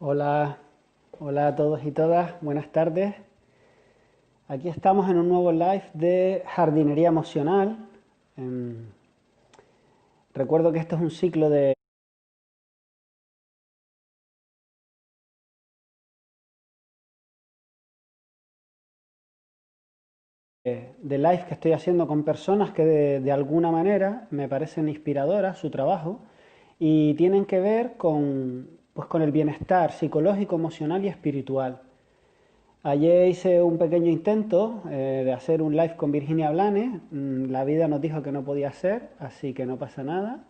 Hola, hola a todos y todas, buenas tardes. Aquí estamos en un nuevo live de jardinería emocional. Em, Recuerdo que esto es un ciclo de live que estoy haciendo con personas que de alguna manera me parecen inspiradoras su trabajo y tienen que ver con, pues, con el bienestar psicológico, emocional y espiritual. Ayer hice un pequeño intento de hacer un live con Virginia Blanes. La vida nos dijo que no podía ser, así que no pasa nada.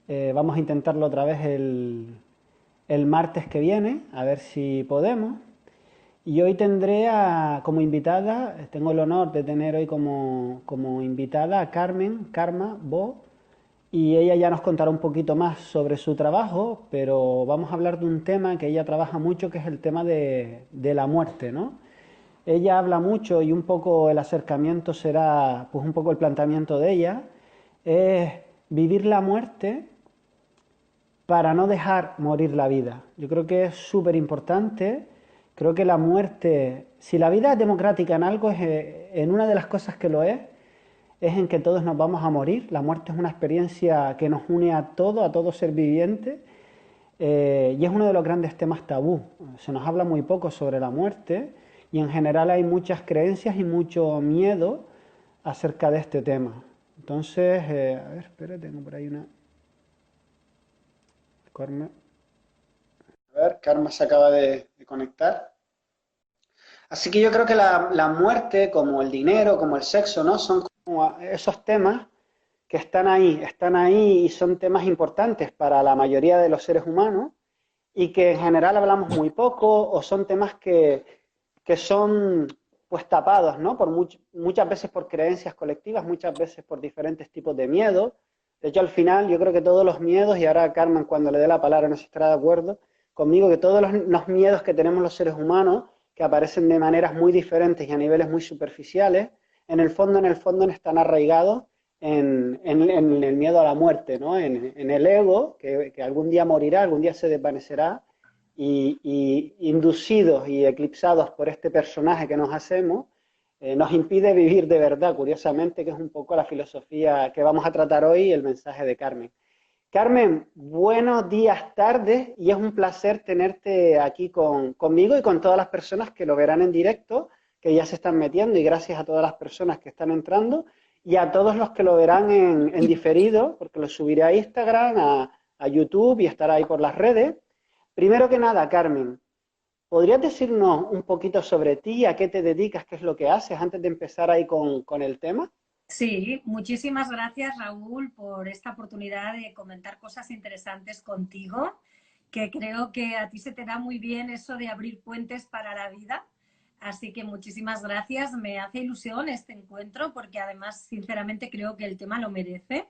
Vamos a intentarlo otra vez el martes que viene, a ver si podemos. Y hoy tendré como invitada, tengo el honor de tener hoy como invitada a Carmen, Karma Bo, y ella ya nos contará un poquito más sobre su trabajo, pero vamos a hablar de un tema que ella trabaja mucho, que es el tema de la muerte, ¿no? Ella habla mucho y un poco el acercamiento será, pues un poco el planteamiento de ella, es vivir la muerte para no dejar morir la vida. Yo creo que es súper importante. Creo que la muerte, si la vida es democrática en algo, en una de las cosas que lo es en que todos nos vamos a morir. La muerte es una experiencia que nos une a todo ser viviente, y es uno de los grandes temas tabú. Se nos habla muy poco sobre la muerte y en general hay muchas creencias y mucho miedo acerca de este tema. Entonces, a ver, espera, tengo por ahí una... Karma. A ver, Karma se acaba de conectar. Así que yo creo que la muerte, como el dinero, como el sexo, ¿no? Son como esos temas que están ahí y son temas importantes para la mayoría de los seres humanos y que en general hablamos muy poco o son temas que son pues tapados, ¿no? Muchas veces por creencias colectivas, muchas veces por diferentes tipos de miedo. De hecho, al final yo creo que todos los miedos, y ahora Carmen cuando le dé la palabra no sé si estará de acuerdo conmigo, que todos los miedos que tenemos los seres humanos, que aparecen de maneras muy diferentes y a niveles muy superficiales, en el fondo están arraigados en el miedo a la muerte, ¿no? En el ego, que algún día morirá, algún día se desvanecerá, y inducidos y eclipsados por este personaje que nos hacemos, nos impide vivir de verdad, curiosamente, que es un poco la filosofía que vamos a tratar hoy, el mensaje de Carmen. Carmen, buenos días, tardes, y es un placer tenerte aquí conmigo y con todas las personas que lo verán en directo, que ya se están metiendo, y gracias a todas las personas que están entrando, y a todos los que lo verán en diferido, porque lo subiré a Instagram, a YouTube y estará ahí por las redes. Primero que nada, Carmen, ¿podrías decirnos un poquito sobre ti, a qué te dedicas, qué es lo que haces, antes de empezar ahí con el tema? Sí, muchísimas gracias Raúl por esta oportunidad de comentar cosas interesantes contigo, que creo que a ti se te da muy bien eso de abrir puentes para la vida. Así que muchísimas gracias, me hace ilusión este encuentro porque además sinceramente creo que el tema lo merece.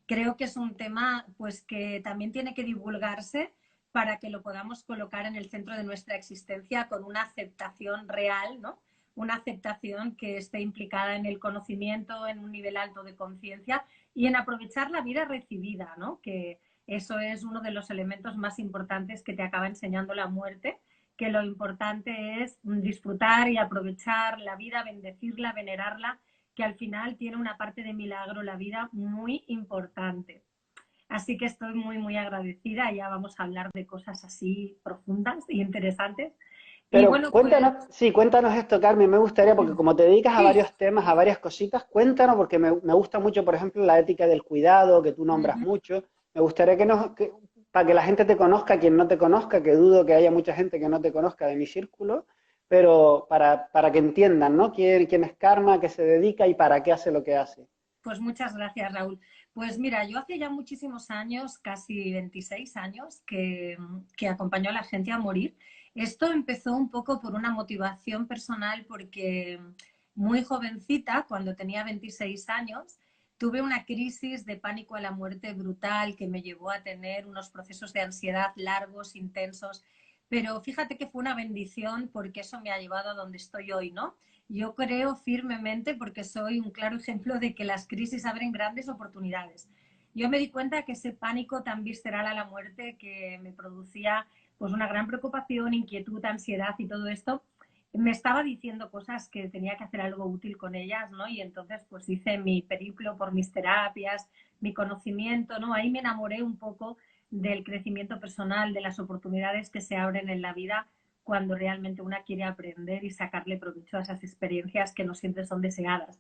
Creo que es un tema pues que también tiene que divulgarse para que lo podamos colocar en el centro de nuestra existencia con una aceptación real, ¿no? Una aceptación que esté implicada en el conocimiento, en un nivel alto de conciencia y en aprovechar la vida recibida, ¿no? Que eso es uno de los elementos más importantes que te acaba enseñando la muerte, que lo importante es disfrutar y aprovechar la vida, bendecirla, venerarla, que al final tiene una parte de milagro la vida muy importante. Así que estoy muy, muy agradecida. Ya vamos a hablar de cosas así profundas y interesantes. Y Pero bueno, pues cuéntanos, sí, cuéntanos esto, Carmen, me gustaría, porque como te dedicas a sí. varios temas, a varias cositas, cuéntanos, porque me gusta mucho, por ejemplo, la ética del cuidado, que tú nombras mucho. Me gustaría para que la gente te conozca, quien no te conozca, que dudo que haya mucha gente que no te conozca de mi círculo, pero para que entiendan, ¿no? Quién es Karma, qué se dedica y para qué hace lo que hace. Pues muchas gracias, Raúl. Pues mira, yo hace ya muchísimos años, casi 26 años, que acompañó a la gente a morir. Esto empezó un poco por una motivación personal porque muy jovencita, cuando tenía 26 años, tuve una crisis de pánico a la muerte brutal que me llevó a tener unos procesos de ansiedad largos, intensos. Pero fíjate que fue una bendición porque eso me ha llevado a donde estoy hoy, ¿no? Yo creo firmemente, porque soy un claro ejemplo de que las crisis abren grandes oportunidades. Yo me di cuenta que ese pánico tan visceral a la muerte que me producía pues una gran preocupación, inquietud, ansiedad y todo esto, me estaba diciendo cosas que tenía que hacer algo útil con ellas, ¿no? Y entonces pues hice mi periplo por mis terapias, mi conocimiento, ¿no? Ahí me enamoré un poco del crecimiento personal, de las oportunidades que se abren en la vida cuando realmente una quiere aprender y sacarle provecho a esas experiencias que no siempre son deseadas.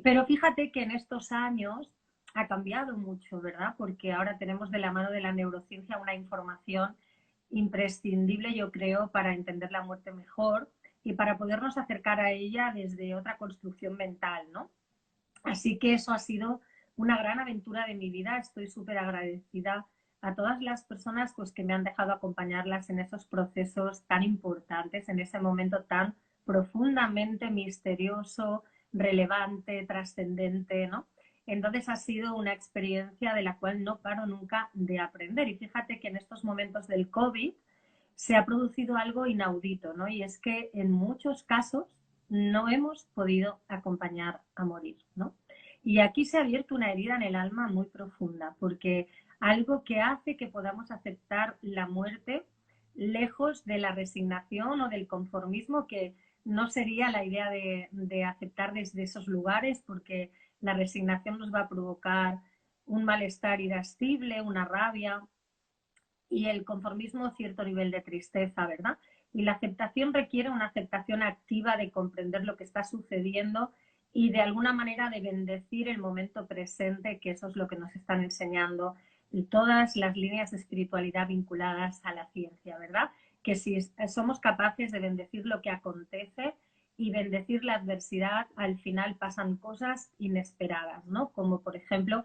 Pero fíjate que en estos años ha cambiado mucho, ¿verdad? Porque ahora tenemos de la mano de la neurociencia una información imprescindible, yo creo, para entender la muerte mejor y para podernos acercar a ella desde otra construcción mental, ¿no? Así que eso ha sido una gran aventura de mi vida. Estoy súper agradecida a todas las personas pues, que me han dejado acompañarlas en esos procesos tan importantes, en ese momento tan profundamente misterioso, relevante, trascendente, ¿no? Entonces ha sido una experiencia de la cual no paro nunca de aprender. Y fíjate que en estos momentos del COVID se ha producido algo inaudito, ¿no? Y es que en muchos casos no hemos podido acompañar a morir, ¿no? Y aquí se ha abierto una herida en el alma muy profunda, porque algo que hace que podamos aceptar la muerte lejos de la resignación o del conformismo, que no sería la idea de aceptar desde esos lugares, porque la resignación nos va a provocar un malestar irascible, una rabia, y el conformismo cierto nivel de tristeza, ¿verdad? Y la aceptación requiere una aceptación activa de comprender lo que está sucediendo y de alguna manera de bendecir el momento presente, que eso es lo que nos están enseñando todas las líneas de espiritualidad vinculadas a la ciencia, ¿verdad? Que si somos capaces de bendecir lo que acontece y bendecir la adversidad, al final pasan cosas inesperadas, ¿no? Como por ejemplo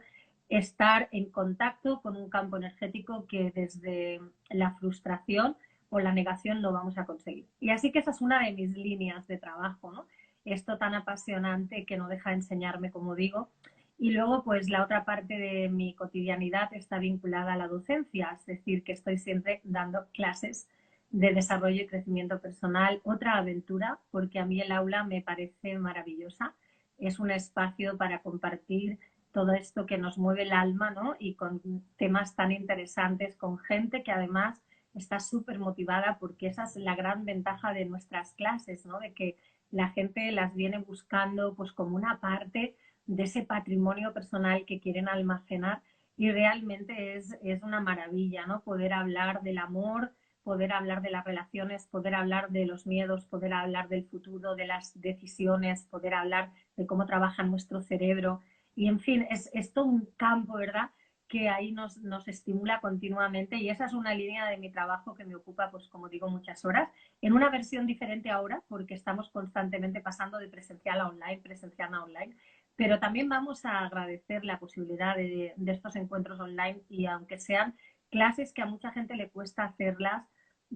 estar en contacto con un campo energético que desde la frustración o la negación no vamos a conseguir. Y así que esa es una de mis líneas de trabajo, ¿no? Esto tan apasionante que no deja de enseñarme, como digo. Y luego, pues la otra parte de mi cotidianidad está vinculada a la docencia, es decir, que estoy siempre dando clases de desarrollo y crecimiento personal, otra aventura, porque a mí el aula me parece maravillosa. Es un espacio para compartir todo esto que nos mueve el alma, ¿no? Y con temas tan interesantes, con gente que además está súper motivada, porque esa es la gran ventaja de nuestras clases, ¿no? De que la gente las viene buscando pues como una parte de ese patrimonio personal que quieren almacenar, y realmente es una maravilla, ¿no? Poder hablar del amor, poder hablar de las relaciones, poder hablar de los miedos, poder hablar del futuro, de las decisiones, poder hablar de cómo trabaja nuestro cerebro. Y en fin, es todo un campo, ¿verdad?, que ahí nos estimula continuamente, y esa es una línea de mi trabajo que me ocupa, pues como digo, muchas horas, en una versión diferente ahora, porque estamos constantemente pasando de presencial a online, pero también vamos a agradecer la posibilidad de estos encuentros online, y aunque sean clases que a mucha gente le cuesta hacerlas,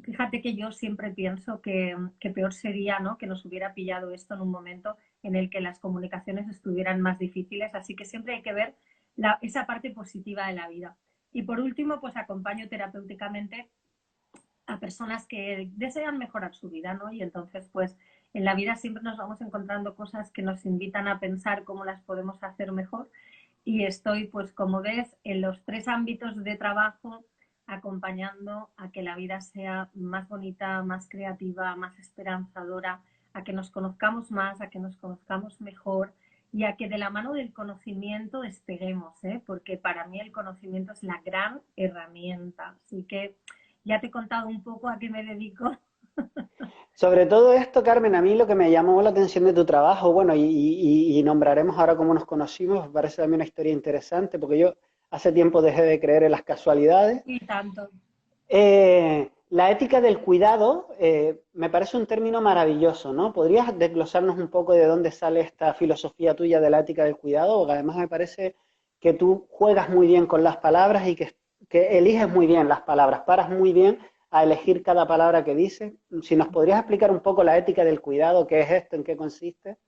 fíjate que yo siempre pienso que peor sería, ¿no?, que nos hubiera pillado esto en un momento en el que las comunicaciones estuvieran más difíciles, así que siempre hay que ver esa parte positiva de la vida. Y por último, pues acompaño terapéuticamente a personas que desean mejorar su vida, ¿no? Y entonces, pues en la vida siempre nos vamos encontrando cosas que nos invitan a pensar cómo las podemos hacer mejor, y estoy, pues como ves, en los tres ámbitos de trabajo acompañando a que la vida sea más bonita, más creativa, más esperanzadora, a que nos conozcamos más, a que nos conozcamos mejor, y a que de la mano del conocimiento despeguemos, ¿eh? Porque para mí el conocimiento es la gran herramienta. Así que ya te he contado un poco a qué me dedico. Sobre todo esto, Carmen, a mí lo que me llamó la atención de tu trabajo, bueno, y nombraremos ahora cómo nos conocimos, me parece también una historia interesante, porque yo hace tiempo dejé de creer en las casualidades. Y tanto. La ética del cuidado me parece un término maravilloso, ¿no? ¿Podrías desglosarnos un poco de dónde sale esta filosofía tuya de la ética del cuidado? Porque además me parece que tú juegas muy bien con las palabras y que eliges muy bien las palabras, paras muy bien a elegir cada palabra que dices. Si nos podrías explicar un poco la ética del cuidado, qué es esto, en qué consiste.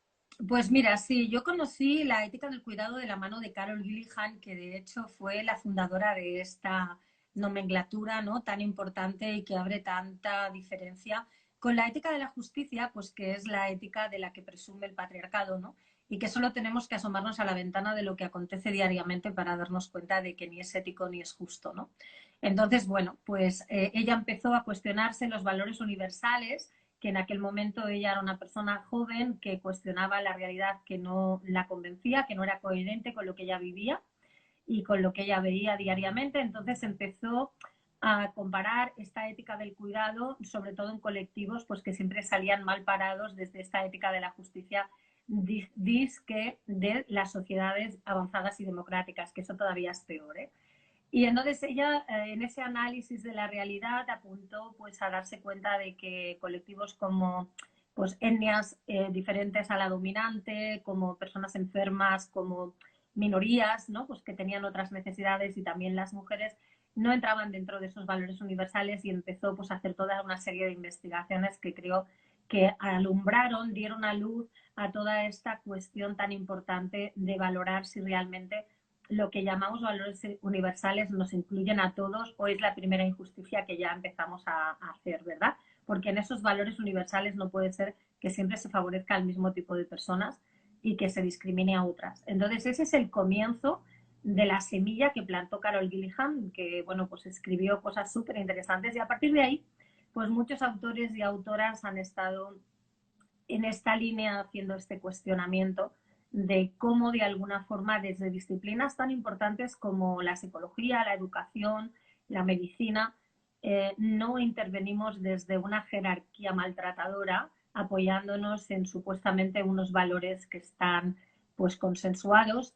Pues mira, sí, yo conocí la ética del cuidado de la mano de Carol Gilligan, que de hecho fue la fundadora de esta nomenclatura, ¿no?, tan importante y que abre tanta diferencia con la ética de la justicia, pues que es la ética de la que presume el patriarcado, ¿no? y que solo tenemos que asomarnos a la ventana de lo que acontece diariamente para darnos cuenta de que ni es ético ni es justo, ¿no? Entonces, bueno, pues ella empezó a cuestionarse los valores universales, que en aquel momento ella era una persona joven que cuestionaba la realidad que no la convencía, que no era coherente con lo que ella vivía y con lo que ella veía diariamente. Entonces empezó a comparar esta ética del cuidado, sobre todo en colectivos pues que siempre salían mal parados desde esta ética de la justicia disque de las sociedades avanzadas y democráticas, que eso todavía es peor, ¿eh? Y entonces ella, en ese análisis de la realidad, apuntó pues a darse cuenta de que colectivos como pues etnias diferentes a la dominante, como personas enfermas, como minorías, ¿no? Pues que tenían otras necesidades, y también las mujeres no entraban dentro de esos valores universales, y empezó pues a hacer toda una serie de investigaciones que creo que alumbraron, dieron a luz a toda esta cuestión tan importante de valorar si realmente lo que llamamos valores universales nos incluyen a todos, o es la primera injusticia que ya empezamos a hacer, ¿verdad? Porque en esos valores universales no puede ser que siempre se favorezca al mismo tipo de personas y que se discrimine a otras. Entonces ese es el comienzo de la semilla que plantó Carol Gilligan, que bueno, pues escribió cosas súper interesantes, y a partir de ahí pues muchos autores y autoras han estado en esta línea haciendo este cuestionamiento de cómo de alguna forma desde disciplinas tan importantes como la psicología, la educación, la medicina, no intervenimos desde una jerarquía maltratadora apoyándonos en supuestamente unos valores que están pues consensuados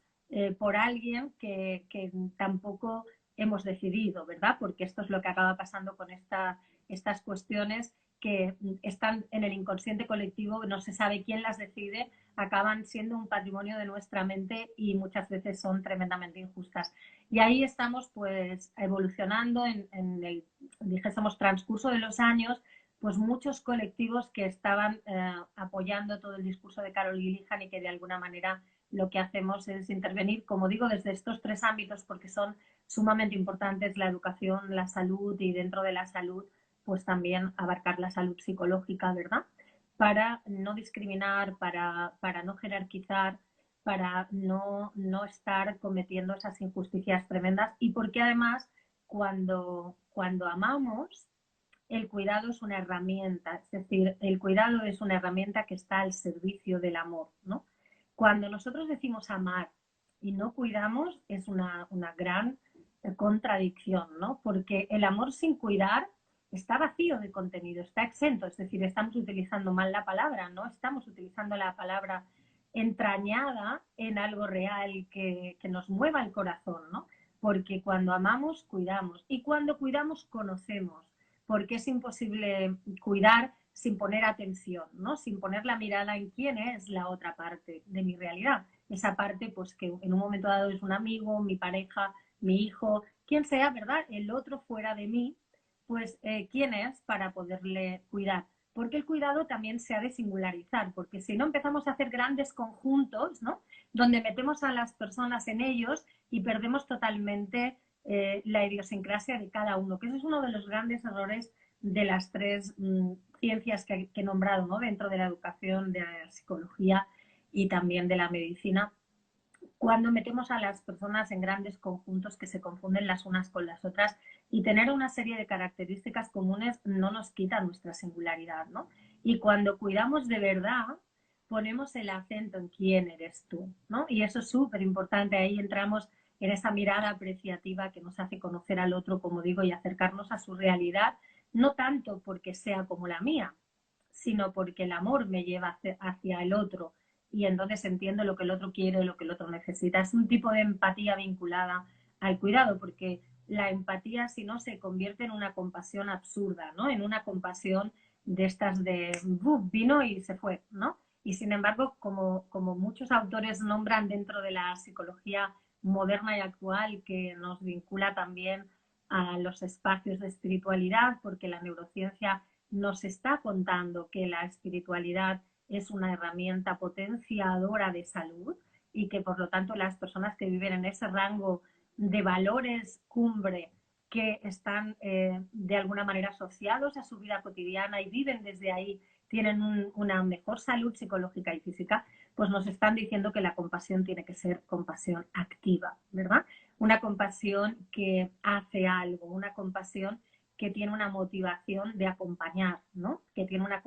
por alguien que tampoco hemos decidido, ¿verdad? Porque esto es lo que acaba pasando con estas cuestiones que están en el inconsciente colectivo, no se sabe quién las decide, acaban siendo un patrimonio de nuestra mente y muchas veces son tremendamente injustas. Y ahí estamos pues evolucionando en el, dijésemos, transcurso de los años, pues muchos colectivos que estaban apoyando todo el discurso de Carol Gilligan, y que de alguna manera lo que hacemos es intervenir, como digo, desde estos tres ámbitos, porque son sumamente importantes: la educación, la salud, y dentro de la salud pues también abarcar la salud psicológica, ¿verdad? Para no discriminar, para no jerarquizar, para no estar cometiendo esas injusticias tremendas, y porque además cuando amamos, el cuidado es una herramienta, es decir, el cuidado es una herramienta que está al servicio del amor, ¿no? Cuando nosotros decimos amar y no cuidamos, es una gran contradicción, ¿no? Porque el amor sin cuidar está vacío de contenido, está exento, es decir, estamos utilizando mal la palabra, no estamos utilizando la palabra entrañada en algo real que nos mueva el corazón, ¿no? Porque cuando amamos, cuidamos, y cuando cuidamos, conocemos, porque es imposible cuidar sin poner atención, ¿no? Sin poner la mirada en quién es la otra parte de mi realidad. Esa parte, pues que en un momento dado es un amigo, mi pareja, mi hijo, quien sea, ¿verdad? El otro fuera de mí, pues quién es para poderle cuidar. Porque el cuidado también se ha de singularizar, porque si no empezamos a hacer grandes conjuntos, ¿no? Donde metemos a las personas en ellos y perdemos totalmente la idiosincrasia de cada uno, que ese es uno de los grandes errores de las tres ciencias que he nombrado, ¿no? Dentro de la educación, de la psicología y también de la medicina, cuando metemos a las personas en grandes conjuntos que se confunden las unas con las otras, y tener una serie de características comunes no nos quita nuestra singularidad, ¿no? Y cuando cuidamos de verdad, ponemos el acento en quién eres tú, ¿no? Y eso es súper importante, ahí entramos en esa mirada apreciativa que nos hace conocer al otro, como digo, y acercarnos a su realidad, no tanto porque sea como la mía, sino porque el amor me lleva hacia el otro, y entonces entiendo lo que el otro quiere, lo que el otro necesita. Es un tipo de empatía vinculada al cuidado, porque la empatía, si no, se convierte en una compasión absurda, ¿no? En una compasión de estas de vino y se fue, ¿no? Y sin embargo, como muchos autores nombran dentro de la psicología moderna y actual, que nos vincula también a los espacios de espiritualidad, porque la neurociencia nos está contando que la espiritualidad es una herramienta potenciadora de salud, y que por lo tanto las personas que viven en ese rango de valores cumbre, que están de alguna manera asociados a su vida cotidiana y viven desde ahí, tienen una mejor salud psicológica y física. pues nos están diciendo que la compasión tiene que ser compasión activa, ¿verdad? Una compasión que hace algo, una compasión que tiene una motivación de acompañar, ¿no? Que tiene una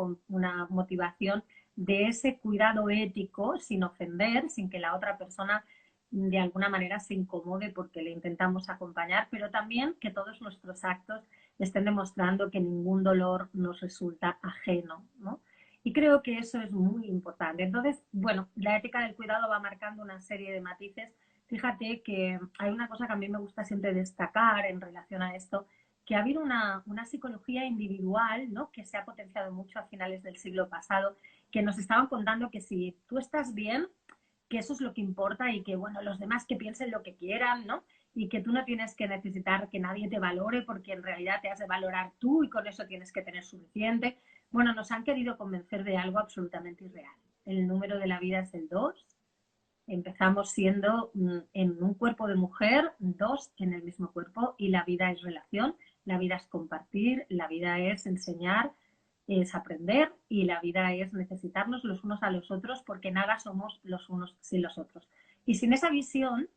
motivación de ese cuidado ético sin ofender, sin que la otra persona de alguna manera se incomode porque le intentamos acompañar, pero también que todos nuestros actos estén demostrando que ningún dolor nos resulta ajeno, ¿no? Y creo que eso es muy importante. Entonces, bueno, la ética del cuidado va marcando una serie de matices. Fíjate que hay una cosa que a mí me gusta siempre destacar en relación a esto, que ha habido una psicología individual, ¿no? Que se ha potenciado mucho a finales del siglo pasado, que nos estaban contando que si tú estás bien, que eso es lo que importa y que, bueno, los demás que piensen lo que quieran, ¿no? Y que tú no tienes que necesitar que nadie te valore porque en realidad te has de valorar tú y con eso tienes que tener suficiente. Bueno, nos han querido convencer de algo absolutamente irreal. El número de la vida es el 2. Empezamos siendo en un cuerpo de mujer, 2 en el mismo cuerpo, y la vida es relación, la vida es compartir, la vida es enseñar, es aprender, y la vida es necesitarnos los unos a los otros porque nada somos los unos sin los otros. Y sin esa visión,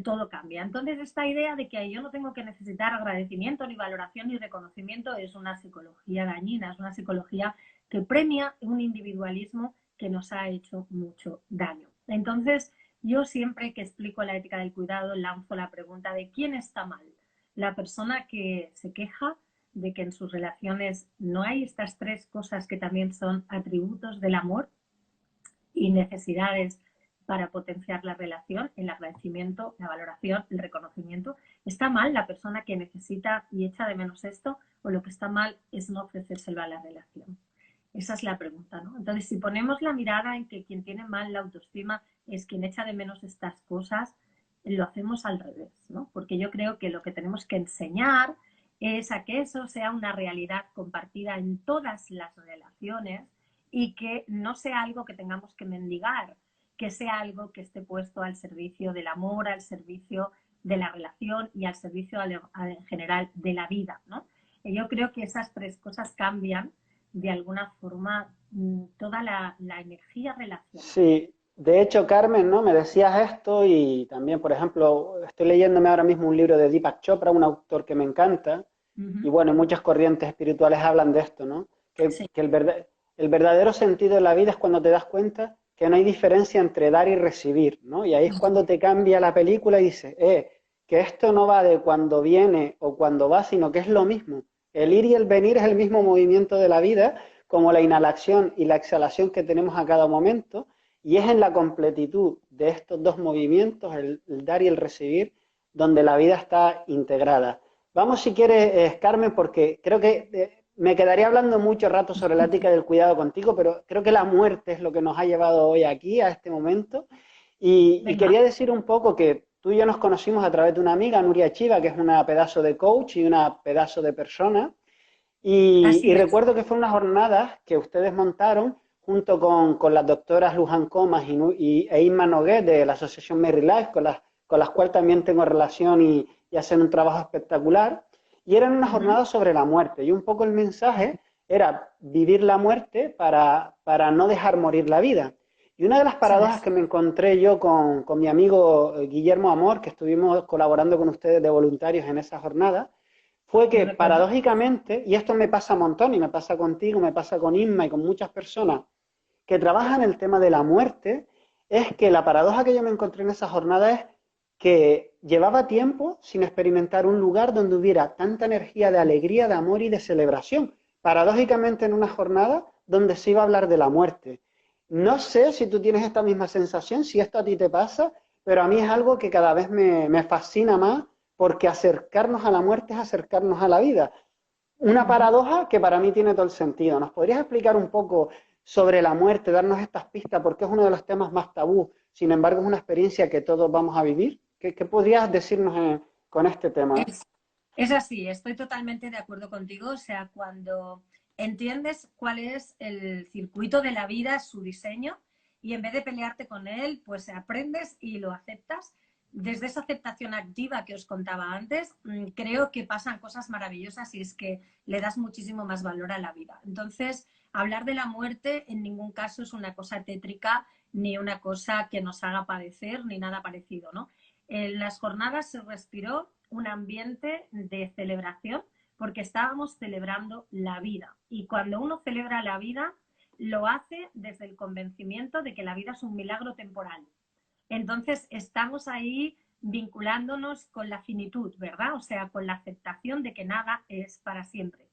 todo cambia. Entonces, esta idea de que yo no tengo que necesitar agradecimiento, ni valoración, ni reconocimiento es una psicología dañina, es una psicología que premia un individualismo que nos ha hecho mucho daño. Entonces, yo siempre que explico la ética del cuidado lanzo la pregunta de quién está mal. La persona que se queja de que en sus relaciones no hay estas tres cosas que también son atributos del amor y necesidades para potenciar la relación, el agradecimiento, la valoración, el reconocimiento. ¿Está mal la persona que necesita y echa de menos esto o lo que está mal es no ofrecérselo a la relación? Esa es la pregunta, ¿no? Entonces, si ponemos la mirada en que quien tiene mal la autoestima es quien echa de menos estas cosas, lo hacemos al revés, ¿no? Porque yo creo que lo que tenemos que enseñar es a que eso sea una realidad compartida en todas las relaciones y que no sea algo que tengamos que mendigar, que sea algo que esté puesto al servicio del amor, al servicio de la relación y al servicio en general de la vida, ¿no? Y yo creo que esas tres cosas cambian de alguna forma toda la energía relacional. Sí, de hecho, Carmen, ¿no? Me decías esto y también, por ejemplo, estoy leyéndome ahora mismo un libro de Deepak Chopra, un autor que me encanta, y bueno, muchas corrientes espirituales hablan de esto, ¿no? Sí. Que el verdadero sentido de la vida es cuando te das cuenta que no hay diferencia entre dar y recibir, ¿no? Y ahí es cuando te cambia la película y dices, que esto no va de cuando viene o cuando va, sino que es lo mismo. El ir y el venir es el mismo movimiento de la vida, como la inhalación y la exhalación que tenemos a cada momento, y es en la completitud de estos dos movimientos, el dar y el recibir, donde la vida está integrada. Vamos, si quieres, Carmen, porque creo que me quedaría hablando mucho rato sobre la ética del cuidado contigo, pero creo que la muerte es lo que nos ha llevado hoy aquí, a este momento. Y quería decir un poco que tú y yo nos conocimos a través de una amiga, Nuria Chiva, que es una pedazo de coach y una pedazo de persona. Y recuerdo que fue unas jornadas que ustedes montaron junto con las doctoras Luján Comas e Inma Noguet de la Asociación Mary Life, con las cuales también tengo relación y hacen un trabajo espectacular. Y eran unas jornadas sobre la muerte. Y un poco el mensaje era vivir la muerte para no dejar morir la vida. Y una de las paradojas que me encontré yo con mi amigo Guillermo Amor, que estuvimos colaborando con ustedes de voluntarios en esa jornada, fue que paradójicamente, y esto me pasa un montón, y me pasa contigo, me pasa con Inma y con muchas personas que trabajan el tema de la muerte, es que la paradoja que yo me encontré en esa jornada es que llevaba tiempo sin experimentar un lugar donde hubiera tanta energía de alegría, de amor y de celebración. Paradójicamente en una jornada donde se iba a hablar de la muerte. No sé si tú tienes esta misma sensación, si esto a ti te pasa, pero a mí es algo que cada vez me fascina más porque acercarnos a la muerte es acercarnos a la vida. Una paradoja que para mí tiene todo el sentido. ¿Nos podrías explicar un poco sobre la muerte, darnos estas pistas, porque es uno de los temas más tabú, sin embargo es una experiencia que todos vamos a vivir? ¿Qué podrías decirnos con este tema? Es así, estoy totalmente de acuerdo contigo. O sea, cuando entiendes cuál es el circuito de la vida, su diseño, y en vez de pelearte con él, pues aprendes y lo aceptas. Desde esa aceptación activa que os contaba antes, creo que pasan cosas maravillosas y es que le das muchísimo más valor a la vida. Entonces, hablar de la muerte en ningún caso es una cosa tétrica ni una cosa que nos haga padecer, ni nada parecido, ¿no? En las jornadas se respiró un ambiente de celebración porque estábamos celebrando la vida. Y cuando uno celebra la vida, lo hace desde el convencimiento de que la vida es un milagro temporal. Entonces, estamos ahí vinculándonos con la finitud, ¿verdad? O sea, con la aceptación de que nada es para siempre.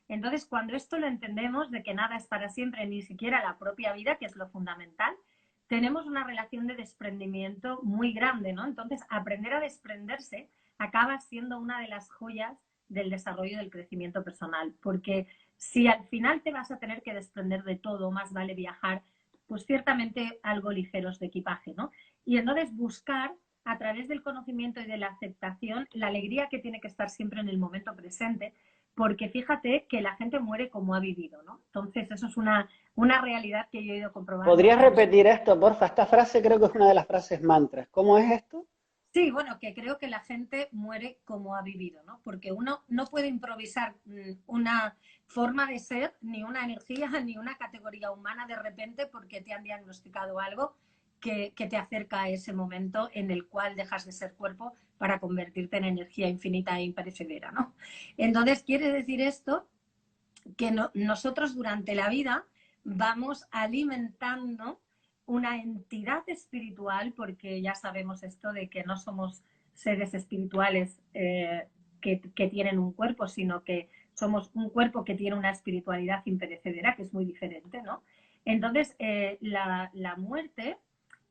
Entonces, cuando esto lo entendemos, de que nada es para siempre, ni siquiera la propia vida, que es lo fundamental, tenemos una relación de desprendimiento muy grande, ¿no? Entonces, aprender a desprenderse acaba siendo una de las joyas del desarrollo del crecimiento personal, porque si al final te vas a tener que desprender de todo, más vale viajar, pues ciertamente algo ligeros de equipaje, ¿no? Y entonces buscar a través del conocimiento y de la aceptación la alegría que tiene que estar siempre en el momento presente, porque fíjate que la gente muere como ha vivido, ¿no? Entonces eso es una realidad que yo he ido comprobando. ¿Podrías repetir esto, porfa? Esta frase creo que es una de las frases mantras. ¿Cómo es esto? Sí, bueno, que creo que la gente muere como ha vivido, ¿no? Porque uno no puede improvisar una forma de ser, ni una energía, ni una categoría humana de repente porque te han diagnosticado algo que te acerca a ese momento en el cual dejas de ser cuerpo para convertirte en energía infinita e imperecedera, ¿no? Entonces, quiere decir esto que nosotros durante la vida vamos alimentando una entidad espiritual, porque ya sabemos esto de que no somos seres espirituales que tienen un cuerpo, sino que somos un cuerpo que tiene una espiritualidad imperecedera, que es muy diferente, ¿no? Entonces, la muerte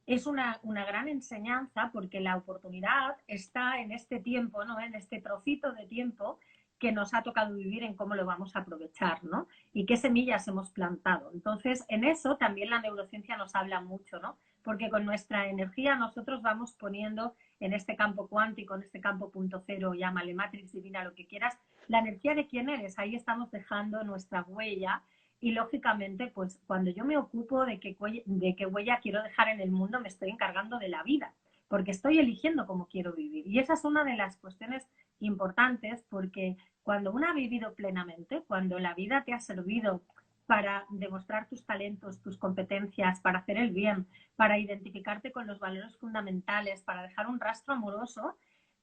es una gran enseñanza porque la oportunidad está en este tiempo, ¿no? En este trocito de tiempo que nos ha tocado vivir en cómo lo vamos a aprovechar, ¿no? Y qué semillas hemos plantado. Entonces, en eso también la neurociencia nos habla mucho, ¿no? Porque con nuestra energía nosotros vamos poniendo en este campo cuántico, en este campo punto cero, llámale matrix divina, lo que quieras, la energía de quién eres. Ahí estamos dejando nuestra huella y lógicamente, pues cuando yo me ocupo de qué huella quiero dejar en el mundo, me estoy encargando de la vida, porque estoy eligiendo cómo quiero vivir. Y esa es una de las cuestiones importantes, porque cuando uno ha vivido plenamente, cuando la vida te ha servido para demostrar tus talentos, tus competencias, para hacer el bien, para identificarte con los valores fundamentales, para dejar un rastro amoroso,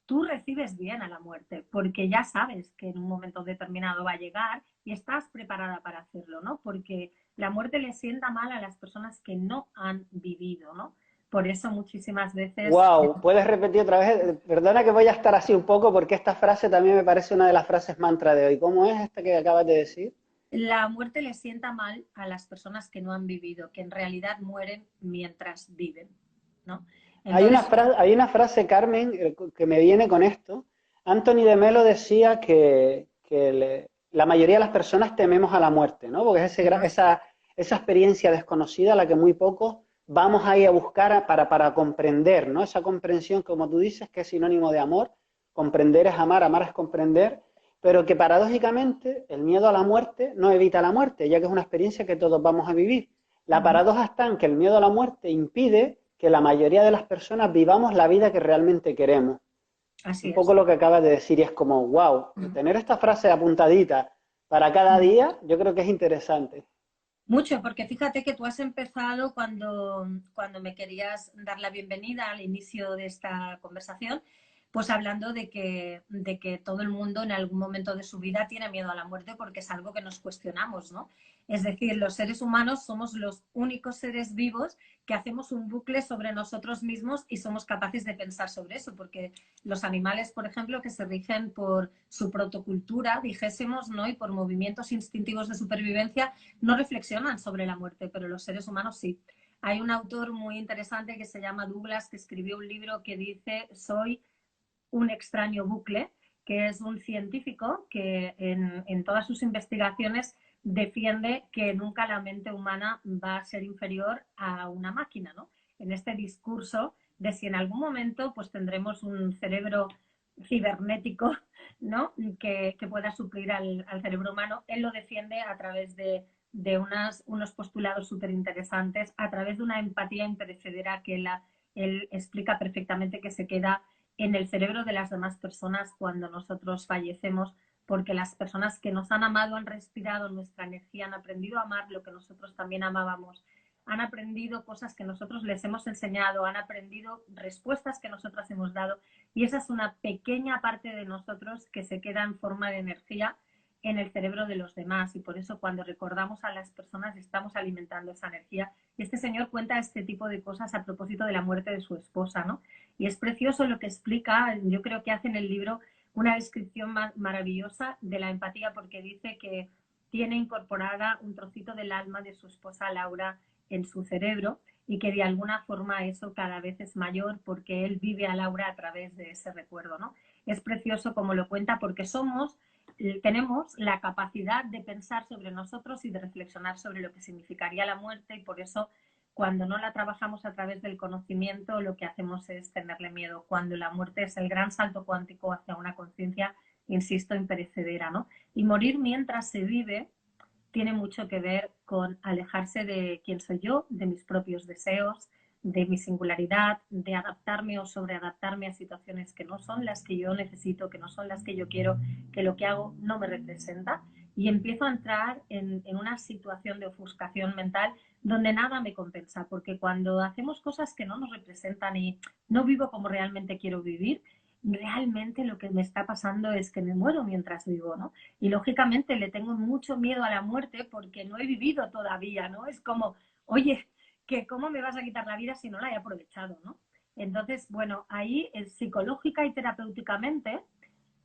tú recibes bien a la muerte, porque ya sabes que en un momento determinado va a llegar y estás preparada para hacerlo, ¿no? Porque la muerte le sienta mal a las personas que no han vivido, ¿no? Por eso muchísimas veces... Wow, ¿puedes repetir otra vez? Perdona que voy a estar así un poco porque esta frase también me parece una de las frases mantra de hoy. ¿Cómo es esta que acabas de decir? La muerte le sienta mal a las personas que no han vivido, que en realidad mueren mientras viven, ¿no? Entonces, Hay una frase, Carmen, que me viene con esto. Anthony de Melo decía que la mayoría de las personas tememos a la muerte, ¿no? Porque es esa experiencia desconocida a la que muy pocos vamos ahí a buscar para comprender, ¿no? Esa comprensión, como tú dices, que es sinónimo de amor. Comprender es amar, amar es comprender, pero que paradójicamente el miedo a la muerte no evita la muerte, ya que es una experiencia que todos vamos a vivir. La paradoja está en que el miedo a la muerte impide que la mayoría de las personas vivamos la vida que realmente queremos. así Un es. poco lo que acabas de decir y es como, wow, tener esta frase apuntadita para cada día, yo creo que es interesante. Mucho, porque fíjate que tú has empezado cuando me querías dar la bienvenida al inicio de esta conversación, pues hablando de que todo el mundo en algún momento de su vida tiene miedo a la muerte porque es algo que nos cuestionamos, ¿no? Es decir, los seres humanos somos los únicos seres vivos que hacemos un bucle sobre nosotros mismos y somos capaces de pensar sobre eso, porque los animales, por ejemplo, que se rigen por su protocultura, dijésemos, ¿no? Y por movimientos instintivos de supervivencia, no reflexionan sobre la muerte, pero los seres humanos sí. Hay un autor muy interesante que se llama Douglas, que escribió un libro que dice Soy un extraño bucle, que es un científico que en todas sus investigaciones defiende que nunca la mente humana va a ser inferior a una máquina, ¿no? En este discurso de si en algún momento pues tendremos un cerebro cibernético, ¿no? Que pueda suplir al cerebro humano, él lo defiende a través de unos postulados súper interesantes, a través de una empatía imperecedera que él explica perfectamente que se queda en el cerebro de las demás personas cuando nosotros fallecemos, porque las personas que nos han amado han respirado nuestra energía, han aprendido a amar lo que nosotros también amábamos han aprendido cosas que nosotros les hemos enseñado, han aprendido respuestas que nosotros hemos dado, y esa es una pequeña parte de nosotros que se queda en forma de energía en el cerebro de los demás, y por eso cuando recordamos a las personas estamos alimentando esa energía. Y este señor cuenta este tipo de cosas a propósito de la muerte de su esposa, ¿no? Y es precioso lo que explica. Yo creo que hace en el libro una descripción maravillosa de la empatía, porque dice que tiene incorporada un trocito del alma de su esposa Laura en su cerebro, y que de alguna forma eso cada vez es mayor porque él vive a Laura a través de ese recuerdo, ¿no? Es precioso como lo cuenta, porque tenemos la capacidad de pensar sobre nosotros y de reflexionar sobre lo que significaría la muerte, y por eso cuando no la trabajamos a través del conocimiento, lo que hacemos es tenerle miedo, cuando la muerte es el gran salto cuántico hacia una conciencia, insisto, imperecedera, ¿no? Y morir mientras se vive tiene mucho que ver con alejarse de quién soy yo, de mis propios deseos, de mi singularidad, de adaptarme o sobreadaptarme a situaciones que no son las que yo necesito, que no son las que yo quiero, que lo que hago no me representa, y empiezo a entrar en una situación de ofuscación mental donde nada me compensa, porque cuando hacemos cosas que no nos representan y no vivo como realmente quiero vivir, realmente lo que me está pasando es que me muero mientras vivo, ¿no? Y lógicamente le tengo mucho miedo a la muerte porque no he vivido todavía, ¿no? Es como, oye, que ¿cómo me vas a quitar la vida si no la he aprovechado, ¿no? Entonces, bueno, ahí psicológica y terapéuticamente,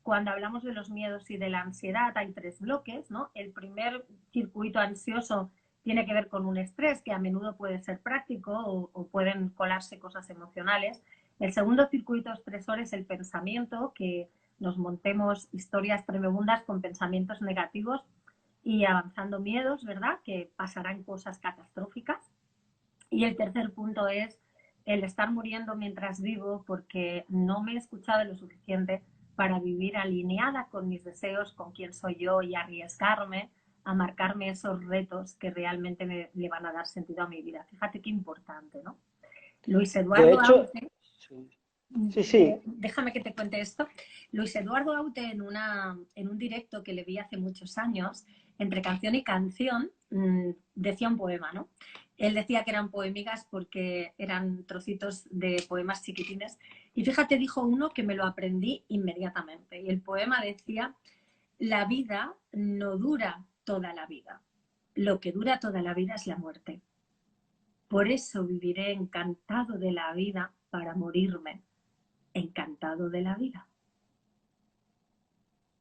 cuando hablamos de los miedos y de la ansiedad, hay tres bloques, ¿no? El primer circuito ansioso tiene que ver con un estrés que a menudo puede ser práctico o pueden colarse cosas emocionales. El segundo circuito estresor es el pensamiento, que nos montemos historias tremebundas con pensamientos negativos y avanzando miedos, ¿verdad? Que pasarán cosas catastróficas. Y el tercer punto es el estar muriendo mientras vivo porque no me he escuchado lo suficiente para vivir alineada con mis deseos, con quién soy yo, y arriesgarme a marcarme esos retos que realmente le van a dar sentido a mi vida. Fíjate qué importante, ¿no? Luis De Eduardo hecho, Aute, sí, sí, sí. déjame que te cuente esto. Luis Eduardo Aute, en un directo que le vi hace muchos años, entre canción y canción, decía un poema, ¿no? Él decía que eran poémicas porque eran trocitos de poemas chiquitines. Y fíjate, dijo uno que me lo aprendí inmediatamente. Y el poema decía: la vida no dura toda la vida. Lo que dura toda la vida es la muerte. Por eso viviré encantado de la vida para morirme encantado de la vida.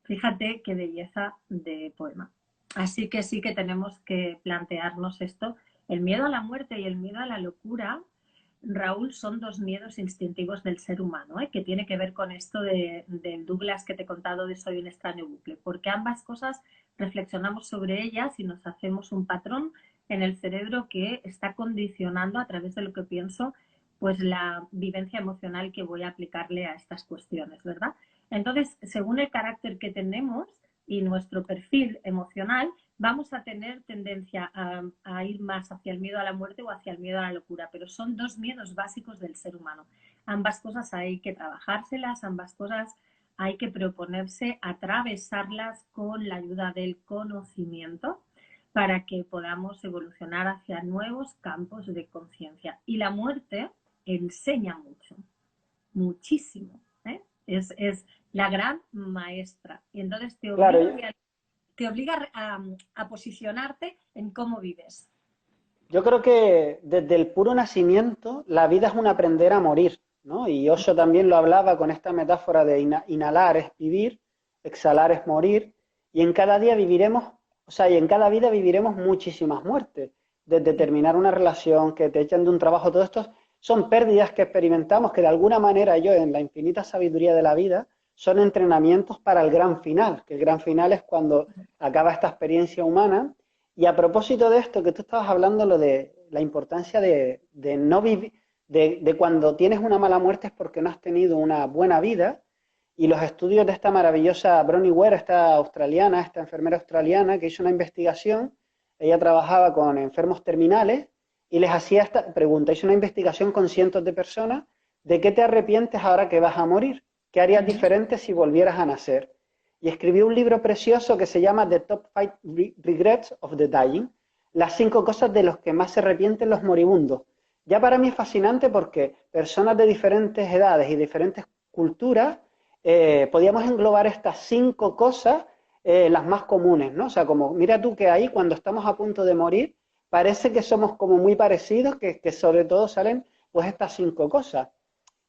Fíjate qué belleza de poema. Así que sí que tenemos que plantearnos esto. El miedo a la muerte y el miedo a la locura, Raúl, son dos miedos instintivos del ser humano, que tiene que ver con esto del Douglas que te he contado de Soy un extraño bucle, porque ambas cosas reflexionamos sobre ellas y nos hacemos un patrón en el cerebro que está condicionando a través de lo que pienso, pues la vivencia emocional que voy a aplicarle a estas cuestiones, ¿verdad? Entonces, según el carácter que tenemos y nuestro perfil emocional, vamos a tener tendencia a ir más hacia el miedo a la muerte o hacia el miedo a la locura, pero son dos miedos básicos del ser humano. Ambas cosas hay que trabajárselas, ambas cosas hay que proponerse atravesarlas con la ayuda del conocimiento para que podamos evolucionar hacia nuevos campos de conciencia. Y la muerte enseña mucho, muchísimo, ¿eh? Es la gran maestra. Y entonces Claro, te obliga a posicionarte en cómo vives. yo creo que desde el puro nacimiento la vida es un aprender a morir, ¿no? Y Osho también lo hablaba con esta metáfora de inhalar es vivir, exhalar es morir, y en cada día viviremos, o sea, y en cada vida viviremos muchísimas muertes, desde terminar una relación, que te echan de un trabajo, todo esto son pérdidas que experimentamos, que de alguna manera yo, en la infinita sabiduría de la vida, son entrenamientos para el gran final, que el gran final es cuando acaba esta experiencia humana. Y a propósito de esto que tú estabas hablando, lo de la importancia de no vivir, de cuando tienes una mala muerte es porque no has tenido una buena vida, y los estudios de esta maravillosa Bronnie Ware, esta australiana, esta enfermera australiana que hizo una investigación, ella trabajaba con enfermos terminales y les hacía esta pregunta, hizo una investigación con cientos de personas: ¿de qué te arrepientes ahora que vas a morir? ¿Qué harías diferente si volvieras a nacer? Y escribió un libro precioso que se llama The Top 5 Regrets of the Dying. las 5 cosas de los que más se arrepienten los moribundos. Ya para mí es fascinante porque personas de diferentes edades y diferentes culturas podíamos englobar estas 5 cosas, las más comunes, ¿no? O sea, como mira tú que ahí cuando estamos a punto de morir, parece que somos como muy parecidos, que sobre todo salen pues estas 5 cosas.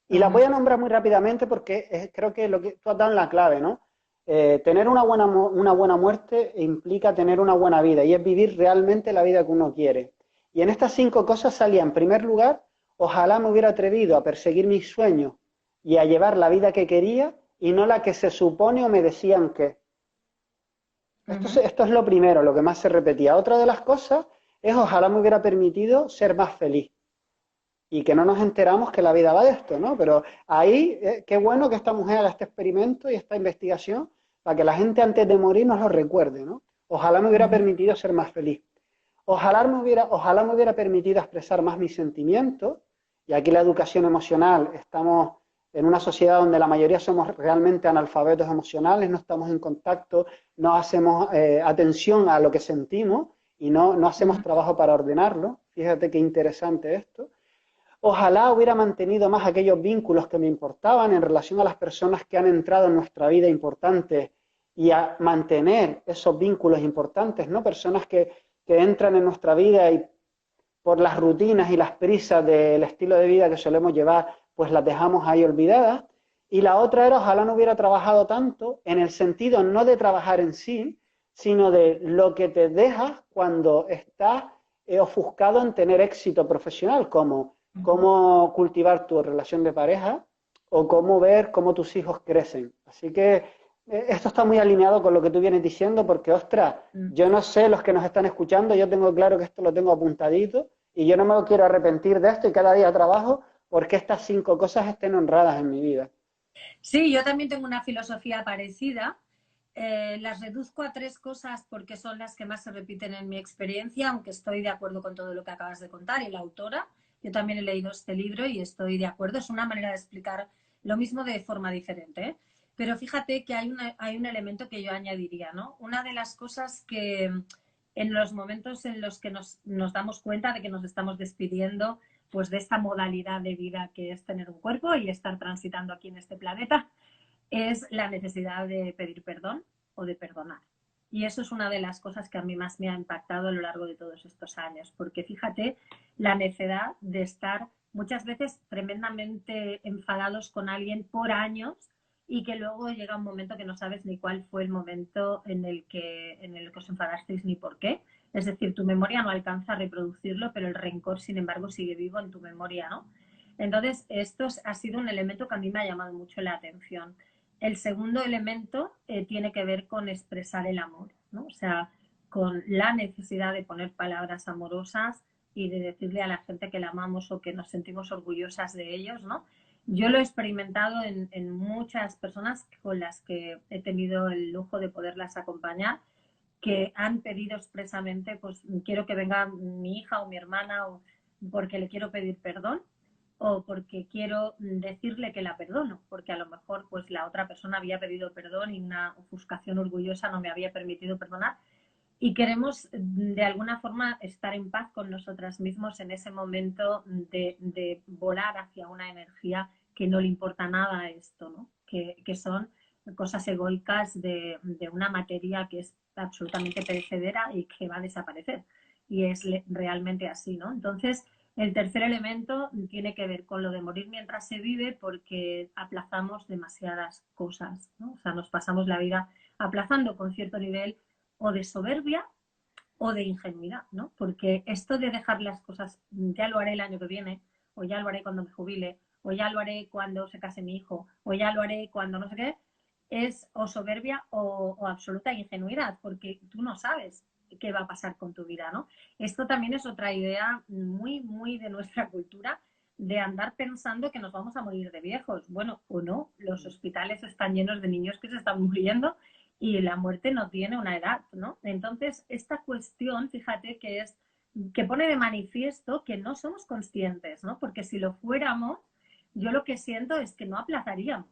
Y las voy a nombrar muy rápidamente porque creo que lo que tú has dado en la clave, ¿no? Tener una buena muerte implica tener una buena vida y es vivir realmente la vida que uno quiere. Y en estas 5 cosas salía, en primer lugar, ojalá me hubiera atrevido a perseguir mis sueños y a llevar la vida que quería y no la que se supone o me decían que. Esto es lo primero, lo que más se repetía. Otra de las cosas es ojalá me hubiera permitido ser más feliz y que no nos enteramos que la vida va de esto, ¿no? Pero ahí, qué bueno que esta mujer haga este experimento y esta investigación para que la gente antes de morir nos lo recuerde, ¿no? Ojalá me hubiera permitido ser más feliz. Ojalá me hubiera permitido expresar más mis sentimientos, y aquí la educación emocional, estamos en una sociedad donde la mayoría somos realmente analfabetos emocionales, no estamos en contacto, no hacemos atención a lo que sentimos y no hacemos trabajo para ordenarlo. Fíjate qué interesante esto. Ojalá hubiera mantenido más aquellos vínculos que me importaban en relación a las personas que han entrado en nuestra vida importantes y a mantener esos vínculos importantes, ¿no? Personas que entran en nuestra vida y por las rutinas y las prisas del estilo de vida que solemos llevar, pues las dejamos ahí olvidadas. Y la otra era, ojalá no hubiera trabajado tanto, en el sentido no de trabajar en sí, sino de lo que te dejas cuando estás ofuscado en tener éxito profesional, como cómo cultivar tu relación de pareja o cómo ver cómo tus hijos crecen. Así que esto está muy alineado con lo que tú vienes diciendo, porque, ostras, yo no sé los que nos están escuchando, yo tengo claro que esto lo tengo apuntadito y yo no me quiero arrepentir de esto y cada día trabajo porque estas 5 cosas estén honradas en mi vida. Sí, yo también tengo una filosofía parecida. Las reduzco a 3 cosas porque son las que más se repiten en mi experiencia, aunque estoy de acuerdo con todo lo que acabas de contar. Y la autora, yo también he leído este libro y estoy de acuerdo. Es una manera de explicar lo mismo de forma diferente, ¿eh? Pero fíjate que hay un elemento que yo añadiría, ¿no? Una de las cosas que en los momentos en los que nos damos cuenta de que nos estamos despidiendo pues de esta modalidad de vida que es tener un cuerpo y estar transitando aquí en este planeta, es la necesidad de pedir perdón o de perdonar. Y eso es una de las cosas que a mí más me ha impactado a lo largo de todos estos años, porque fíjate la necesidad de estar muchas veces tremendamente enfadados con alguien por años y que luego llega un momento que no sabes ni cuál fue el momento en el que os enfadasteis ni por qué. Es decir, tu memoria no alcanza a reproducirlo, pero el rencor, sin embargo, sigue vivo en tu memoria, ¿no? Entonces, esto ha sido un elemento que a mí me ha llamado mucho la atención. El segundo elemento tiene que ver con expresar el amor, ¿no? O sea, con la necesidad de poner palabras amorosas y de decirle a la gente que la amamos o que nos sentimos orgullosas de ellos, ¿no? Yo lo he experimentado en muchas personas con las que he tenido el lujo de poderlas acompañar, que han pedido expresamente, pues quiero que venga mi hija o mi hermana o porque le quiero pedir perdón o porque quiero decirle que la perdono, porque a lo mejor pues la otra persona había pedido perdón y una ofuscación orgullosa no me había permitido perdonar y queremos de alguna forma estar en paz con nosotras mismos en ese momento de volar hacia una energía que no le importa nada a esto, ¿no? Que son cosas egoicas de una materia que es absolutamente perecedera y que va a desaparecer. Y es realmente así, ¿no? Entonces, el tercer elemento tiene que ver con lo de morir mientras se vive porque aplazamos demasiadas cosas, ¿no? O sea, nos pasamos la vida aplazando con cierto nivel o de soberbia o de ingenuidad, ¿no? Porque esto de dejar las cosas, ya lo haré el año que viene, o ya lo haré cuando me jubile, o ya lo haré cuando se case mi hijo, o ya lo haré cuando no sé qué, es o soberbia o absoluta ingenuidad, porque tú no sabes qué va a pasar con tu vida, ¿no? Esto también es otra idea muy, muy de nuestra cultura, de andar pensando que nos vamos a morir de viejos. Bueno, o no, los hospitales están llenos de niños que se están muriendo y la muerte no tiene una edad, ¿no? Entonces, esta cuestión, fíjate que es que pone de manifiesto que no somos conscientes, ¿no? Porque si lo fuéramos, yo lo que siento es que no aplazaríamos,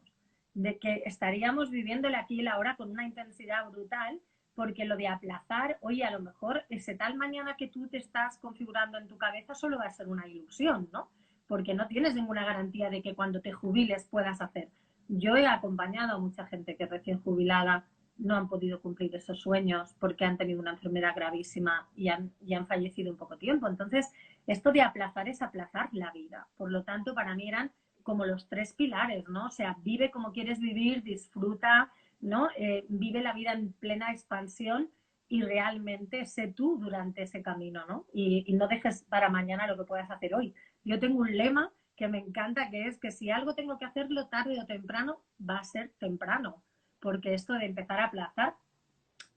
de que estaríamos viviéndole aquí y la ahora con una intensidad brutal, porque lo de aplazar, oye, a lo mejor ese tal mañana que tú te estás configurando en tu cabeza solo va a ser una ilusión, ¿no? Porque no tienes ninguna garantía de que cuando te jubiles puedas hacer. Yo he acompañado a mucha gente que recién jubilada no han podido cumplir esos sueños porque han tenido una enfermedad gravísima y han fallecido en poco tiempo. Entonces, esto de aplazar es aplazar la vida. Por lo tanto, para mí eran como los tres pilares, ¿no? O sea, vive como quieres vivir, disfruta, ¿no? Vive la vida en plena expansión y realmente sé tú durante ese camino, ¿no? Y no dejes para mañana lo que puedas hacer hoy. Yo tengo un lema que me encanta, que es que si algo tengo que hacerlo tarde o temprano, va a ser temprano, porque esto de empezar a aplazar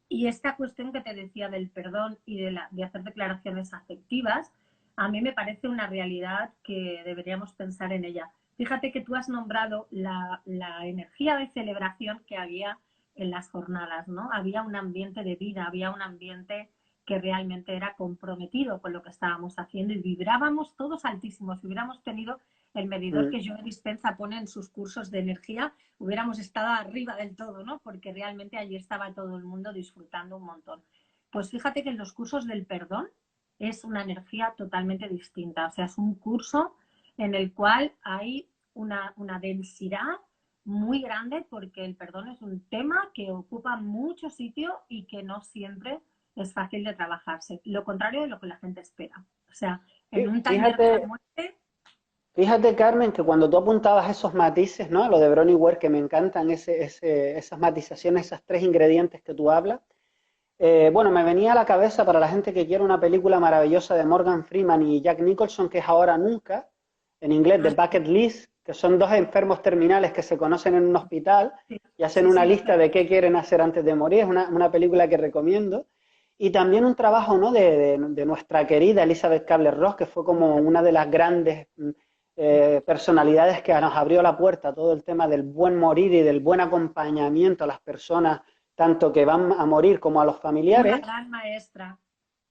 y esta cuestión que te decía del perdón y de hacer declaraciones afectivas, a mí me parece una realidad que deberíamos pensar en ella. Fíjate que tú has nombrado la energía de celebración que había en las jornadas, ¿no? Había un ambiente de vida, había un ambiente que realmente era comprometido con lo que estábamos haciendo y vibrábamos todos altísimos. Si hubiéramos tenido el medidor que Joe Dispenza pone en sus cursos de energía, hubiéramos estado arriba del todo, ¿no? Porque realmente allí estaba todo el mundo disfrutando un montón. Pues fíjate que en los cursos del perdón es una energía totalmente distinta. O sea, es un curso en el cual hay una densidad muy grande porque el perdón es un tema que ocupa mucho sitio y que no siempre es fácil de trabajarse. Lo contrario de lo que la gente espera. O sea, en un taller de la Fíjate, muerte. fíjate, Carmen, que cuando tú apuntabas esos matices, ¿no? Lo de Bronnie Ware, que me encantan esas matizaciones, esas tres ingredientes que tú hablas. Bueno, me venía a la cabeza para la gente que quiere una película maravillosa de Morgan Freeman y Jack Nicholson, que es Ahora Nunca, en inglés, The Ah, Bucket List, que son dos enfermos terminales que se conocen en un hospital sí, y hacen sí, una sí, lo lista sé. de qué quieren hacer antes de morir. Es una película que recomiendo. Y también un trabajo, ¿no? de nuestra querida Elizabeth Kubler-Ross, que fue como una de las grandes personalidades que nos abrió la puerta a todo el tema del buen morir y del buen acompañamiento a las personas, tanto que van a morir como a los Una familiares. gran maestra.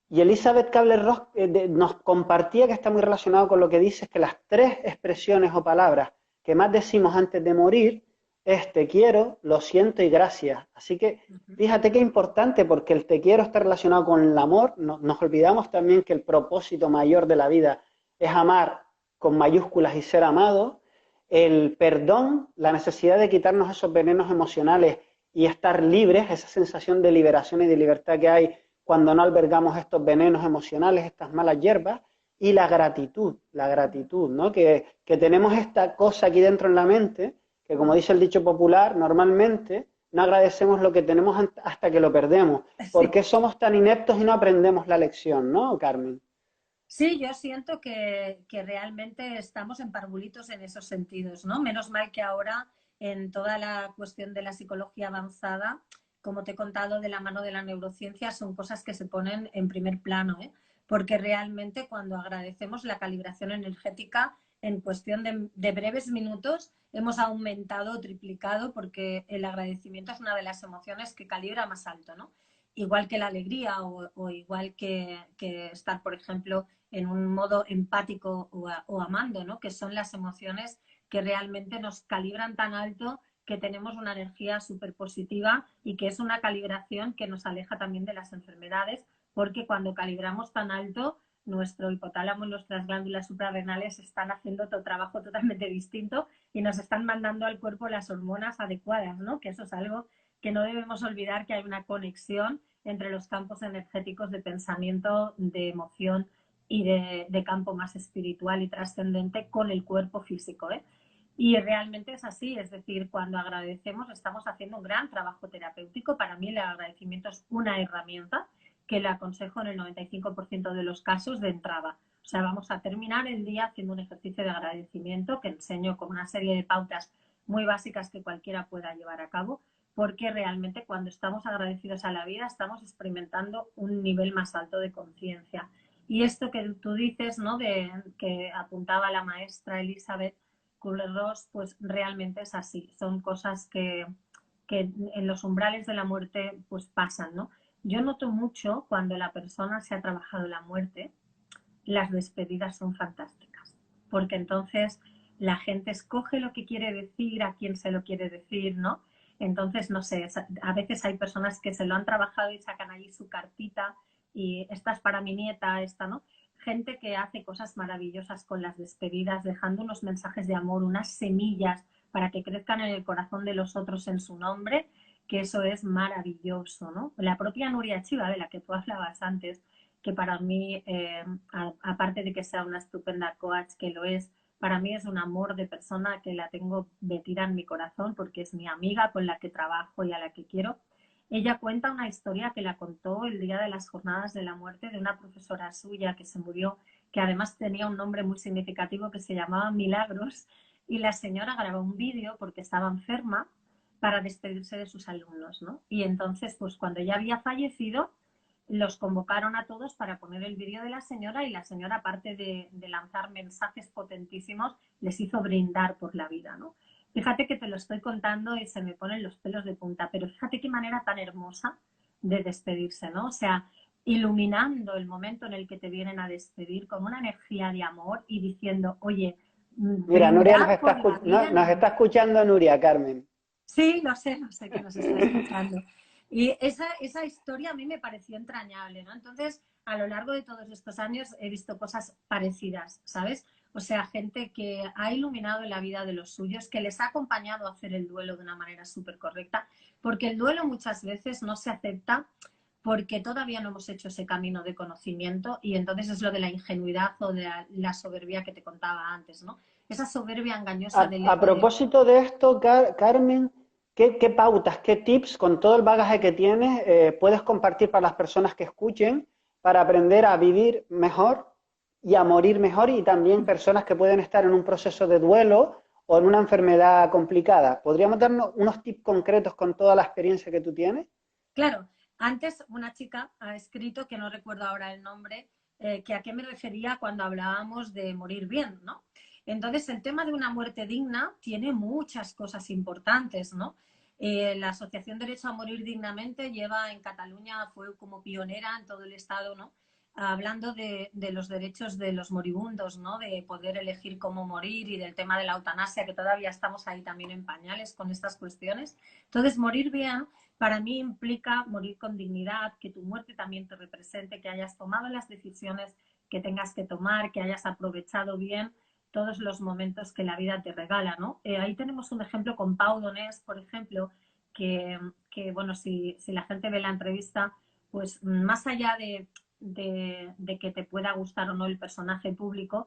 Y Elizabeth Kubler-Ross nos compartía, que está muy relacionado con lo que dices, que las tres expresiones o palabras que más decimos antes de morir es te quiero, lo siento y gracias. Así que fíjate qué importante, porque el te quiero está relacionado con el amor. Nos olvidamos también que el propósito mayor de la vida es amar con mayúsculas y ser amado. El perdón, la necesidad de quitarnos esos venenos emocionales y estar libres, esa sensación de liberación y de libertad que hay cuando no albergamos estos venenos emocionales, estas malas hierbas, y la gratitud, ¿no? Que tenemos esta cosa aquí dentro en la mente, que como dice el dicho popular, normalmente no agradecemos lo que tenemos hasta que lo perdemos. ¿Por Sí. qué somos tan ineptos y no aprendemos la lección, no, Carmen? Sí, yo siento que realmente estamos en parvulitos en esos sentidos, ¿no? Menos mal que ahora en toda la cuestión de la psicología avanzada, como te he contado, de la mano de la neurociencia, son cosas que se ponen en primer plano, ¿eh? Porque realmente cuando agradecemos la calibración energética, en cuestión de breves minutos, hemos aumentado o triplicado porque el agradecimiento es una de las emociones que calibra más alto, ¿no? Igual que la alegría o igual que estar, por ejemplo, en un modo empático o amando, ¿no? Que son las emociones que realmente nos calibran tan alto que tenemos una energía súper positiva y que es una calibración que nos aleja también de las enfermedades, porque cuando calibramos tan alto, nuestro hipotálamo y nuestras glándulas suprarrenales están haciendo otro trabajo totalmente distinto y nos están mandando al cuerpo las hormonas adecuadas, ¿no? Que eso es algo que no debemos olvidar, que hay una conexión entre los campos energéticos de pensamiento, de emoción y de campo más espiritual y trascendente con el cuerpo físico, ¿eh? Y realmente es así, es decir, cuando agradecemos estamos haciendo un gran trabajo terapéutico. Para mí el agradecimiento es una herramienta que le aconsejo en el 95% de los casos de entrada. O sea, vamos a terminar el día haciendo un ejercicio de agradecimiento que enseño con una serie de pautas muy básicas que cualquiera pueda llevar a cabo, porque realmente cuando estamos agradecidos a la vida estamos experimentando un nivel más alto de conciencia. Y esto que tú dices, ¿no? De que apuntaba la maestra Elizabeth Kubler-Ross, pues realmente es así. Son cosas que en los umbrales de la muerte pues pasan, ¿no? Yo noto mucho cuando la persona se ha trabajado la muerte, las despedidas son fantásticas, porque entonces la gente escoge lo que quiere decir, a quién se lo quiere decir, ¿no? Entonces, no sé, a veces hay personas que se lo han trabajado y sacan ahí su cartita y esta es para mi nieta, esta, ¿no? Gente que hace cosas maravillosas con las despedidas, dejando unos mensajes de amor, unas semillas para que crezcan en el corazón de los otros en su nombre, que eso es maravilloso, ¿no? La propia Nuria Chiva, de la que tú hablabas antes, que para mí, aparte de que sea una estupenda coach, que lo es, para mí es un amor de persona que la tengo metida en mi corazón porque es mi amiga con la que trabajo y a la que quiero. Ella cuenta una historia que la contó el día de las jornadas de la muerte de una profesora suya que se murió, que además tenía un nombre muy significativo que se llamaba Milagros, y la señora grabó un vídeo porque estaba enferma para despedirse de sus alumnos, ¿no? Y entonces, pues cuando ella había fallecido, los convocaron a todos para poner el vídeo de la señora y la señora, aparte de lanzar mensajes potentísimos, les hizo brindar por la vida, ¿no? Fíjate que te lo estoy contando y se me ponen los pelos de punta, pero fíjate qué manera tan hermosa de despedirse, ¿no? O sea, iluminando el momento en el que te vienen a despedir con una energía de amor y diciendo, oye, Mira, Nuria brindar por la vida en nos el está momento. escuchando Nuria, Carmen. Sí, lo sé que nos está escuchando. Y esa historia a mí me pareció entrañable, ¿no? Entonces, a lo largo de todos estos años he visto cosas parecidas, ¿sabes? O sea, gente que ha iluminado la vida de los suyos, que les ha acompañado a hacer el duelo de una manera súper correcta, porque el duelo muchas veces no se acepta porque todavía no hemos hecho ese camino de conocimiento y entonces es lo de la ingenuidad o de la soberbia que te contaba antes, ¿no? Esa soberbia engañosa del A ego de propósito de esto, Carmen, ¿qué pautas, qué tips con todo el bagaje que tienes puedes compartir para las personas que escuchen para aprender a vivir mejor y a morir mejor y también personas que pueden estar en un proceso de duelo o en una enfermedad complicada? ¿Podríamos darnos unos tips concretos con toda la experiencia que tú tienes? Claro, antes una chica ha escrito, que no recuerdo ahora el nombre, que a qué me refería cuando hablábamos de morir bien, ¿no? Entonces, el tema de una muerte digna tiene muchas cosas importantes, ¿no? La Asociación Derecho a Morir Dignamente lleva en Cataluña, fue como pionera en todo el Estado, ¿no? Hablando de los derechos de los moribundos, ¿no? De poder elegir cómo morir y del tema de la eutanasia, que todavía estamos ahí también en pañales con estas cuestiones. Entonces, morir bien para mí implica morir con dignidad, que tu muerte también te represente, que hayas tomado las decisiones que tengas que tomar, que hayas aprovechado bien todos los momentos que la vida te regala, ¿no? Ahí tenemos un ejemplo con Pau Donés, por ejemplo, que bueno, si la gente ve la entrevista, pues más allá de que te pueda gustar o no el personaje público,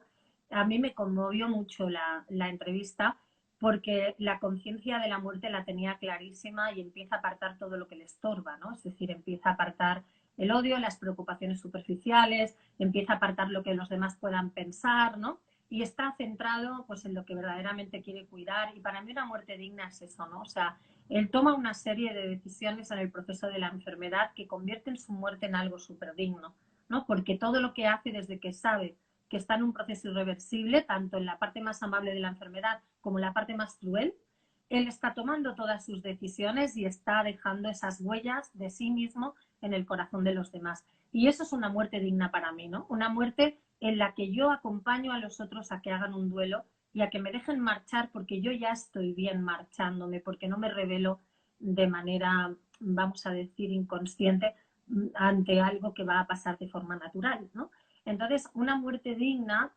a mí me conmovió mucho la entrevista porque la conciencia de la muerte la tenía clarísima y empieza a apartar todo lo que le estorba, ¿no? Es decir, empieza a apartar el odio, las preocupaciones superficiales, empieza a apartar lo que los demás puedan pensar, ¿no? Y está centrado pues en lo que verdaderamente quiere cuidar y para mí una muerte digna es eso, ¿no? O sea, él toma una serie de decisiones en el proceso de la enfermedad que convierten su muerte en algo súper digno, ¿no? Porque todo lo que hace desde que sabe que está en un proceso irreversible, tanto en la parte más amable de la enfermedad como en la parte más cruel, él está tomando todas sus decisiones y está dejando esas huellas de sí mismo en el corazón de los demás. Y eso es una muerte digna para mí, ¿no? Una muerte en la que yo acompaño a los otros a que hagan un duelo y a que me dejen marchar porque yo ya estoy bien marchándome, porque no me revelo de manera, vamos a decir, inconsciente ante algo que va a pasar de forma natural, ¿no? Entonces, una muerte digna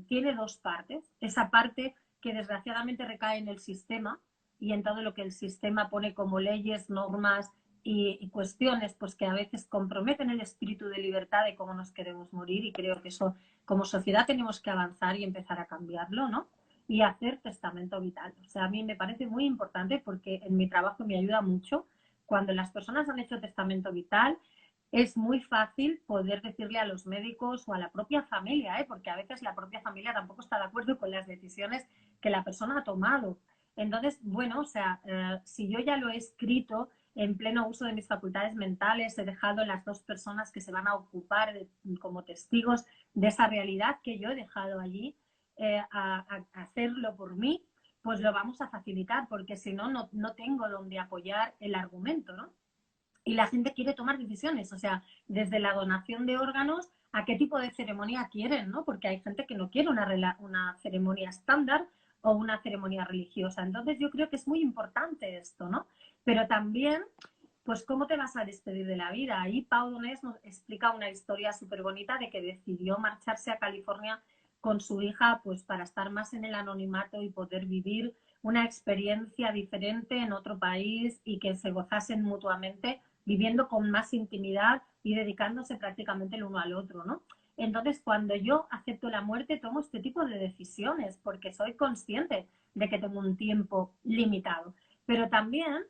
tiene dos partes. Esa parte que desgraciadamente recae en el sistema y en todo lo que el sistema pone como leyes, normas y cuestiones pues que a veces comprometen el espíritu de libertad de cómo nos queremos morir y creo que eso como sociedad tenemos que avanzar y empezar a cambiarlo, ¿no? Y hacer testamento vital. O sea, a mí me parece muy importante porque en mi trabajo me ayuda mucho. Cuando las personas han hecho testamento vital, es muy fácil poder decirle a los médicos o a la propia familia, porque a veces la propia familia tampoco está de acuerdo con las decisiones que la persona ha tomado. Entonces, bueno, o sea, si yo ya lo he escrito en pleno uso de mis facultades mentales, he dejado las dos personas que se van a ocupar como testigos de esa realidad que yo he dejado allí, a hacerlo por mí, pues lo vamos a facilitar, porque si no, no tengo donde apoyar el argumento, ¿no? Y la gente quiere tomar decisiones, o sea, desde la donación de órganos a qué tipo de ceremonia quieren, ¿no? Porque hay gente que no quiere una ceremonia estándar o una ceremonia religiosa. Entonces yo creo que es muy importante esto, ¿no? Pero también, pues, ¿cómo te vas a despedir de la vida? Ahí Pau Donés nos explica una historia súper bonita de que decidió marcharse a California con su hija, pues, para estar más en el anonimato y poder vivir una experiencia diferente en otro país y que se gozasen mutuamente, viviendo con más intimidad y dedicándose prácticamente el uno al otro, ¿no? Entonces, cuando yo acepto la muerte, tomo este tipo de decisiones porque soy consciente de que tengo un tiempo limitado. Pero también,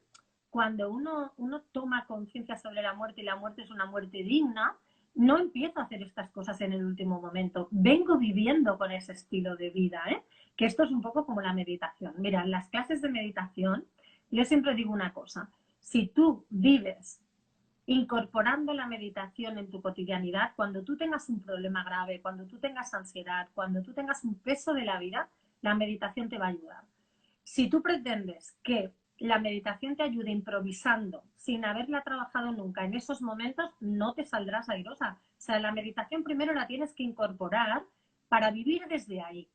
cuando uno toma conciencia sobre la muerte y la muerte es una muerte digna, no empiezo a hacer estas cosas en el último momento. Vengo viviendo con ese estilo de vida, ¿eh? Que esto es un poco como la meditación. Mira, en las clases de meditación, yo siempre digo una cosa. Si tú vives incorporando la meditación en tu cotidianidad, cuando tú tengas un problema grave, cuando tú tengas ansiedad, cuando tú tengas un peso de la vida, la meditación te va a ayudar. Si tú pretendes que la meditación te ayude improvisando, sin haberla trabajado nunca en esos momentos, no te saldrás airosa. O sea, la meditación primero la tienes que incorporar para vivir desde ahí.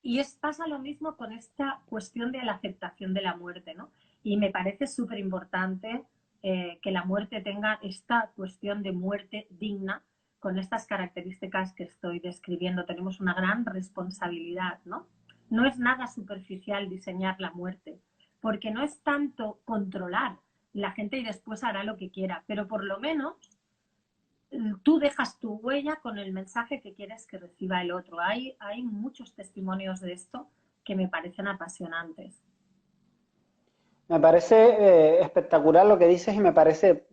Y pasa lo mismo con esta cuestión de la aceptación de la muerte, ¿no? Y me parece súper importante que la muerte tenga esta cuestión de muerte digna con estas características que estoy describiendo. Tenemos una gran responsabilidad, ¿no? No es nada superficial diseñar la muerte, porque no es tanto controlar la gente y después hará lo que quiera, pero por lo menos tú dejas tu huella con el mensaje que quieres que reciba el otro. Hay muchos testimonios de esto que me parecen apasionantes. Me parece espectacular lo que dices y me parece...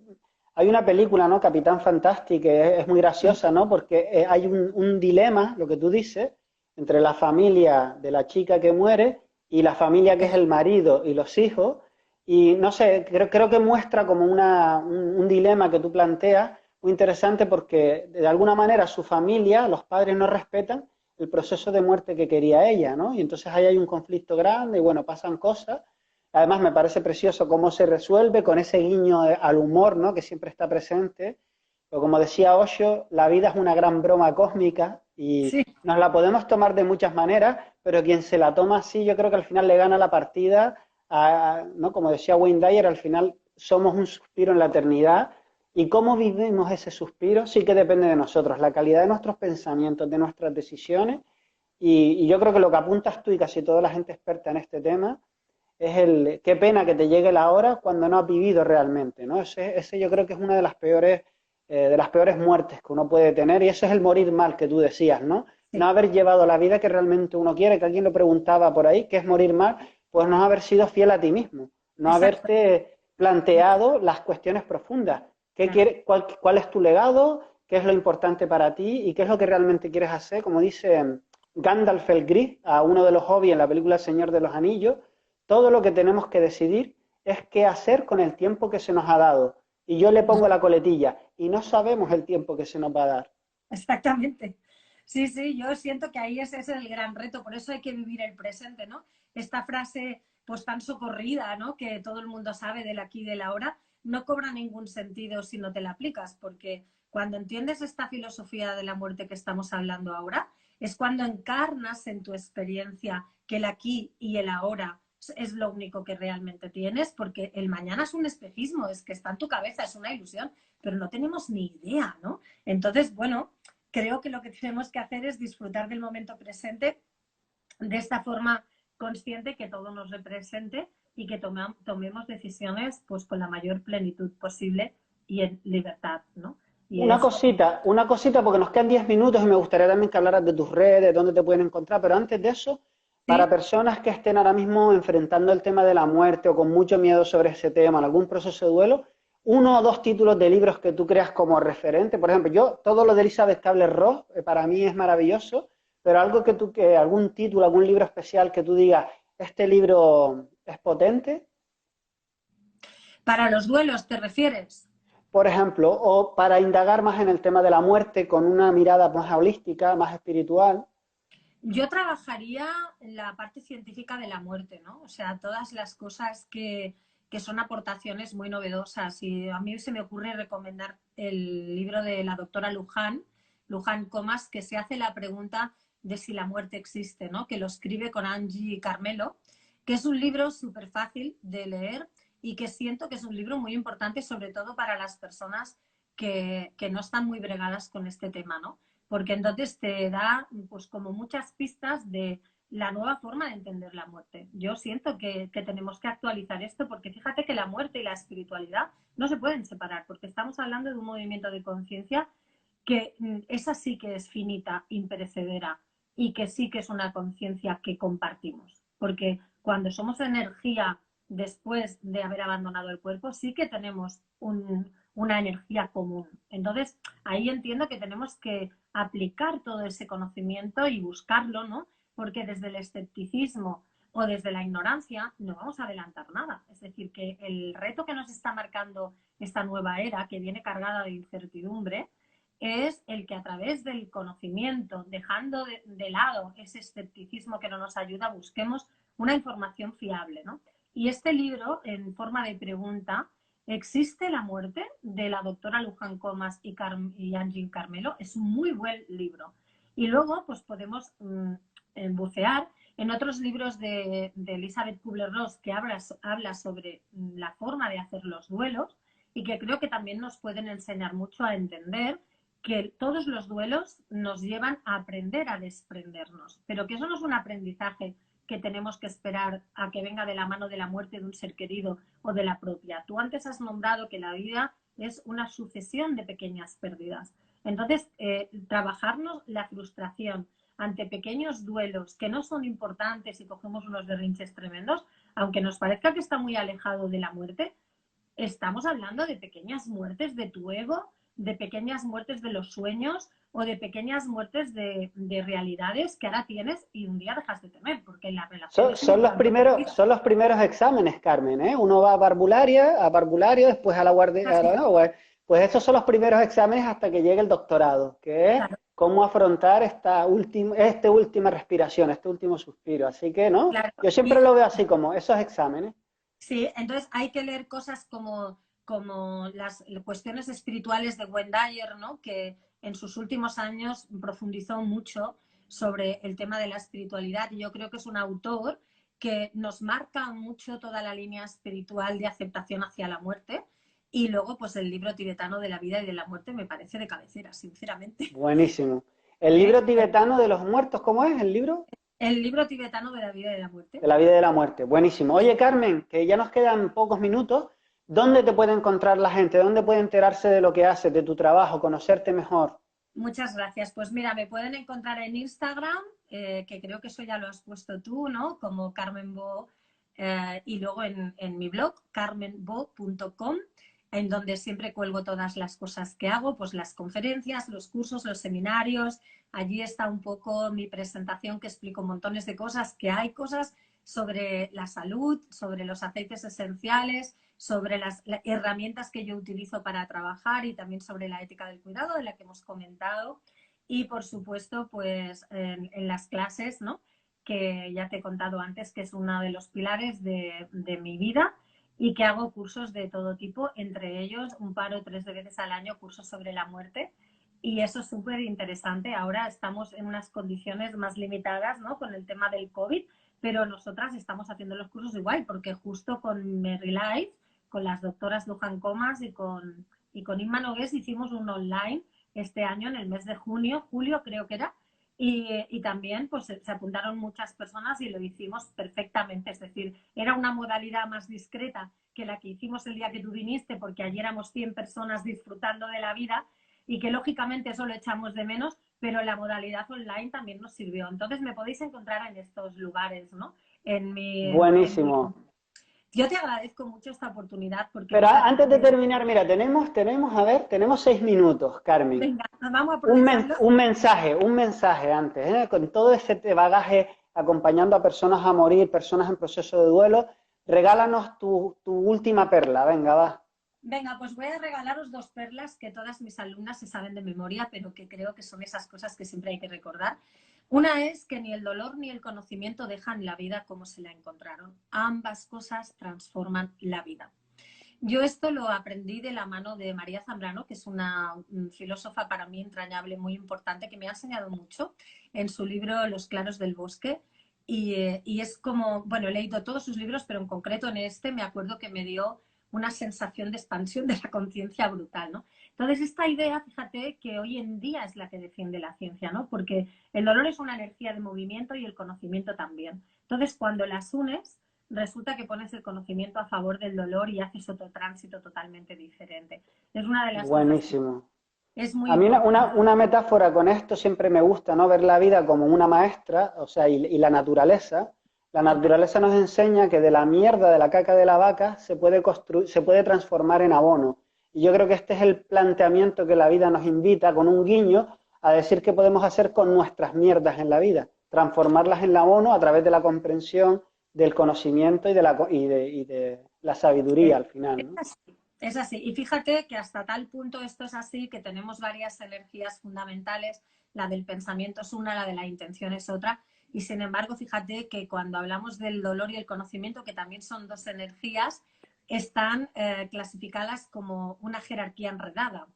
Hay una película, ¿no? Capitán Fantastic, que es muy graciosa, ¿no? Porque hay un dilema, lo que tú dices, entre la familia de la chica que muere y la familia que es el marido y los hijos. Y no sé, creo que muestra como un dilema que tú planteas muy interesante porque de alguna manera su familia, los padres no respetan el proceso de muerte que quería ella, ¿no? Y entonces ahí hay un conflicto grande y bueno, pasan cosas. Además, me parece precioso cómo se resuelve con ese guiño al humor, ¿no? Que siempre está presente. Pero como decía Osho, la vida es una gran broma cósmica y Sí, nos la podemos tomar de muchas maneras, pero quien se la toma así, yo creo que al final le gana la partida, ¿no? Como decía Wayne Dyer, al final somos un suspiro en la eternidad y cómo vivimos ese suspiro sí que depende de nosotros, la calidad de nuestros pensamientos, de nuestras decisiones y yo creo que lo que apuntas tú y casi toda la gente experta en este tema es qué pena que te llegue la hora cuando no has vivido realmente, ¿no? Ese yo creo que es una de las peores muertes que uno puede tener y eso es el morir mal que tú decías, ¿no? No sí, haber llevado la vida que realmente uno quiere, que alguien lo preguntaba por ahí, ¿qué es morir mal? Pues no haber sido fiel a ti mismo, no exacto. haberte planteado las cuestiones profundas. Claro. ¿Cuál es tu legado? ¿Qué es lo importante para ti? ¿Y qué es lo que realmente quieres hacer? Como dice Gandalf el Gris a uno de los hobbies en la película El Señor de los Anillos, todo lo que tenemos que decidir es qué hacer con el tiempo que se nos ha dado. Y yo le pongo la coletilla, y no sabemos el tiempo que se nos va a dar. Exactamente. Sí, sí, yo siento que ahí ese es el gran reto, por eso hay que vivir el presente, ¿no? Esta frase pues tan socorrida, ¿no? Que todo el mundo sabe del aquí y del ahora, no cobra ningún sentido si no te la aplicas, porque cuando entiendes esta filosofía de la muerte que estamos hablando ahora, es cuando encarnas en tu experiencia que el aquí y el ahora es lo único que realmente tienes, porque el mañana es un espejismo, es que está en tu cabeza, es una ilusión, pero no tenemos ni idea, ¿no? Entonces, bueno, creo que lo que tenemos que hacer es disfrutar del momento presente de esta forma consciente que todo nos represente y que tomemos decisiones pues con la mayor plenitud posible y en libertad, ¿no? Y es Una cosita, porque nos quedan 10 minutos y me gustaría también que hablaras de tus redes, dónde te pueden encontrar, pero antes de eso, para sí. personas que estén ahora mismo enfrentando el tema de la muerte o con mucho miedo sobre ese tema, en algún proceso de duelo, uno o dos títulos de libros que tú creas como referente. Por ejemplo, yo, todo lo de Elizabeth Kubler-Ross, para mí es maravilloso, pero algo algún título, algún libro especial que tú digas, este libro es potente, Para los duelos, ¿te refieres? por ejemplo, o para indagar más en el tema de la muerte con una mirada más holística, más espiritual. Yo trabajaría en la parte científica de la muerte, ¿no? O sea, todas las cosas que son aportaciones muy novedosas. Y a mí se me ocurre recomendar el libro de la doctora Luján, Luján Comas, que se hace la pregunta de si la muerte existe, ¿no? Que lo escribe con Angie Carmelo, que es un libro súper fácil de leer y que siento que es un libro muy importante, sobre todo para las personas que no están muy bregadas con este tema, ¿no? Porque entonces te da pues como muchas pistas de la nueva forma de entender la muerte. Yo siento que tenemos que actualizar esto porque fíjate que la muerte y la espiritualidad no se pueden separar porque estamos hablando de un movimiento de conciencia que esa sí que es finita, imperecedera y que sí que es una conciencia que compartimos. Porque cuando somos energía después de haber abandonado el cuerpo, sí que tenemos una energía común. Entonces, ahí entiendo que tenemos que aplicar todo ese conocimiento y buscarlo, ¿no? Porque desde el escepticismo o desde la ignorancia no vamos a adelantar nada. Es decir, que el reto que nos está marcando esta nueva era, que viene cargada de incertidumbre, es el que a través del conocimiento, dejando de lado ese escepticismo que no nos ayuda, busquemos una información fiable, ¿no? Y este libro, en forma de pregunta, ¿existe la muerte?, de la doctora Luján Comas y Angie Carmelo, es un muy buen libro. Y luego, pues podemos bucear en otros libros de Elizabeth Kubler-Ross que habla sobre la forma de hacer los duelos y que creo que también nos pueden enseñar mucho a entender que todos los duelos nos llevan a aprender a desprendernos, pero que eso no es un aprendizaje que tenemos que esperar a que venga de la mano de la muerte de un ser querido o de la propia. Tú antes has nombrado que la vida es una sucesión de pequeñas pérdidas. Entonces, trabajarnos la frustración ante pequeños duelos que no son importantes y cogemos unos berrinches tremendos, aunque nos parezca que está muy alejado de la muerte, estamos hablando de pequeñas muertes de tu ego, de pequeñas muertes de los sueños o de pequeñas muertes de realidades que ahora tienes y un día dejas de temer, porque en las relaciones... Son los primeros exámenes, Carmen, ¿eh? Uno va a parvulario, después a la guardia, no, pues estos son los primeros exámenes hasta que llegue el doctorado, que es Claro, cómo afrontar esta última respiración, este último suspiro. Así que, ¿no? claro. Yo siempre lo veo así, como esos exámenes. Sí, entonces hay que leer cosas como las cuestiones espirituales de Wendayer, ¿no? Que en sus últimos años profundizó mucho sobre el tema de la espiritualidad y yo creo que es un autor que nos marca mucho toda la línea espiritual de aceptación hacia la muerte y luego pues el libro tibetano de la vida y de la muerte me parece de cabecera, sinceramente. Buenísimo. El ¿Eh? libro tibetano de los muertos, ¿cómo es el libro? El libro tibetano de la vida y de la muerte. De la vida y de la muerte. Buenísimo. Oye, Carmen, que ya nos quedan pocos minutos. ¿Dónde te puede encontrar la gente? ¿Dónde puede enterarse de lo que haces, de tu trabajo, conocerte mejor? Muchas gracias. Pues mira, me pueden encontrar en Instagram, que creo que eso ya lo has puesto tú, ¿no? Como Carmen Bo, y luego en mi blog, carmenbo.com, en donde siempre cuelgo todas las cosas que hago, pues las conferencias, los cursos, los seminarios. Allí está un poco mi presentación que explico montones de cosas, que hay cosas sobre la salud, sobre los aceites esenciales, sobre las herramientas que yo utilizo para trabajar y también sobre la ética del cuidado de la que hemos comentado. Y por supuesto, pues en las clases, ¿no? Que ya te he contado antes, que es uno de los pilares de mi vida y que hago cursos de todo tipo, entre ellos un par o tres de veces al año cursos sobre la muerte. Y eso es súper interesante. Ahora estamos en unas condiciones más limitadas, ¿no? Con el tema del COVID, pero nosotras estamos haciendo los cursos igual, porque justo con Merry Life, con las doctoras Luján Comas y con Inma Nogués hicimos un online este año en el mes de julio creo que era, y también pues se apuntaron muchas personas y lo hicimos perfectamente, es decir, era una modalidad más discreta que la que hicimos el día que tú viniste, porque allí éramos 100 personas disfrutando de la vida y que lógicamente eso lo echamos de menos, pero la modalidad online también nos sirvió. Entonces me podéis encontrar en estos lugares, ¿no? En mi, en mi... Buenísimo. Yo te agradezco mucho esta oportunidad porque Pero fíjate antes de que... terminar, mira, a ver, tenemos 6 minutos, Carmen. Venga, vamos a aprovecharlo. Un mensaje antes, ¿eh? Con todo ese bagaje acompañando a personas a morir, personas en proceso de duelo, regálanos tu última perla, venga, va. Venga, pues voy a regalaros dos perlas que todas mis alumnas se saben de memoria, pero que creo que son esas cosas que siempre hay que recordar. Una es que ni el dolor ni el conocimiento dejan la vida como se la encontraron. Ambas cosas transforman la vida. Yo esto lo aprendí de la mano de María Zambrano, que es una filósofa para mí entrañable, muy importante, que me ha enseñado mucho en su libro Los claros del bosque. y es como, bueno, he leído todos sus libros, pero en concreto en este me acuerdo que me dio una sensación de expansión de la conciencia brutal, ¿no? Entonces, esta idea, fíjate, que hoy en día es la que defiende la ciencia, ¿no? Porque el dolor es una energía de movimiento y el conocimiento también. Entonces, cuando las unes, resulta que pones el conocimiento a favor del dolor y haces otro tránsito totalmente diferente. Es una de las cosas que Buenísimo. es muy A mí importante. una metáfora con esto siempre me gusta, ¿no? Ver la vida como una maestra, o sea, y la naturaleza. La Total. naturaleza nos enseña que de la mierda, de la caca de la vaca, se puede construir, se puede transformar en abono. Y yo creo que este es el planteamiento que la vida nos invita, con un guiño, a decir qué podemos hacer con nuestras mierdas en la vida. Transformarlas en abono a través de la comprensión, del conocimiento y de la sabiduría al final, Es ¿no? así, es así. Y fíjate que hasta tal punto esto es así que tenemos varias energías fundamentales. La del pensamiento es una, la de la intención es otra. Y sin embargo, fíjate que cuando hablamos del dolor y el conocimiento, que también son dos energías, están clasificadas como una jerarquía enredada.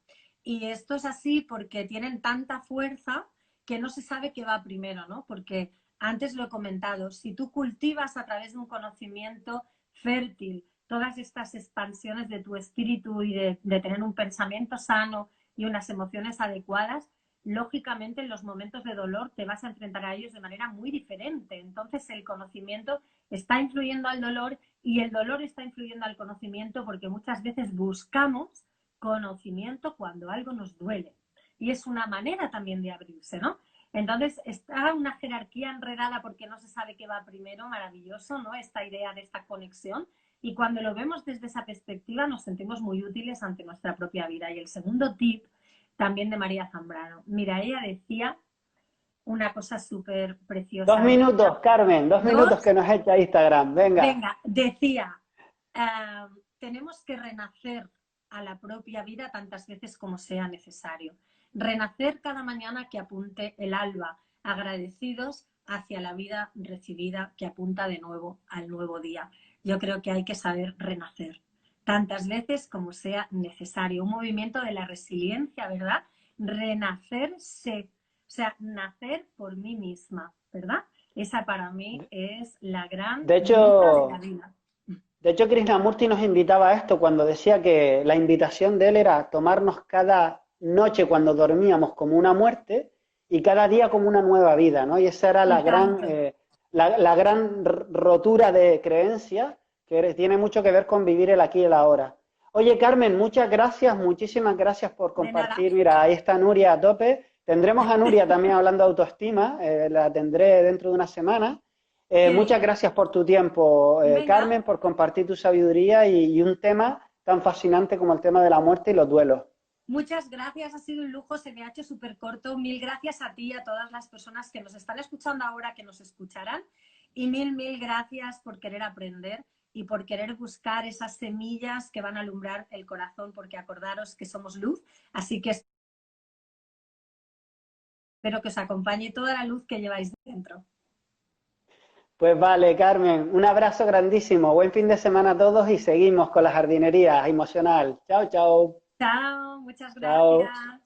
Y esto es así porque tienen tanta fuerza que no se sabe qué va primero, ¿no? Porque antes lo he comentado, si tú cultivas a través de un conocimiento fértil todas estas expansiones de tu espíritu y de tener un pensamiento sano y unas emociones adecuadas, lógicamente en los momentos de dolor te vas a enfrentar a ellos de manera muy diferente. Entonces el conocimiento está influyendo al dolor y el dolor está influyendo al conocimiento porque muchas veces buscamos conocimiento cuando algo nos duele. Y es una manera también de abrirse, ¿no? Entonces está una jerarquía enredada porque no se sabe qué va primero, maravilloso, ¿no? Esta idea de esta conexión. Y cuando lo vemos desde esa perspectiva nos sentimos muy útiles ante nuestra propia vida. Y el segundo tip también de María Zambrano. Mira, ella decía una cosa súper Dos preciosa. minutos, Carmen, dos minutos Dos, que nos echa Instagram, venga. venga, decía, tenemos que renacer a la propia vida tantas veces como sea necesario. Renacer cada mañana que apunte el alba, agradecidos hacia la vida recibida que apunta de nuevo al nuevo día. Yo creo que hay que saber renacer tantas veces como sea necesario. Un movimiento de la resiliencia, ¿verdad? Renacerse, o sea, nacer por mí misma, ¿verdad? Esa para mí es la gran De meta de la hecho, vida. de hecho, Krishnamurti nos invitaba a esto cuando decía que la invitación de él era tomarnos cada noche cuando dormíamos como una muerte y cada día como una nueva vida, ¿no? Y esa era Y la gran, tanto. la gran rotura de creencia que tiene mucho que ver con vivir el aquí y el ahora. Oye, Carmen, muchas gracias, muchísimas gracias por De nada. compartir. Mira, ahí está Nuria a tope. Tendremos a Nuria también hablando de autoestima, la tendré dentro de una semana. Qué Muchas bien. gracias por tu tiempo, Venga, Carmen, por compartir tu sabiduría y un tema tan fascinante como el tema de la muerte y los duelos. muchas gracias. Ha sido un lujo. Se me ha hecho súper corto. Mil gracias a ti y a todas las personas que nos están escuchando ahora, que nos escucharán. Y mil gracias por querer aprender y por querer buscar esas semillas que van a alumbrar el corazón, porque acordaros que somos luz. Así que espero que os acompañe toda la luz que lleváis dentro. Pues vale, Carmen, un abrazo grandísimo, buen fin de semana a todos y seguimos con la jardinería emocional. Chao, chao. Chao, muchas Chao. gracias.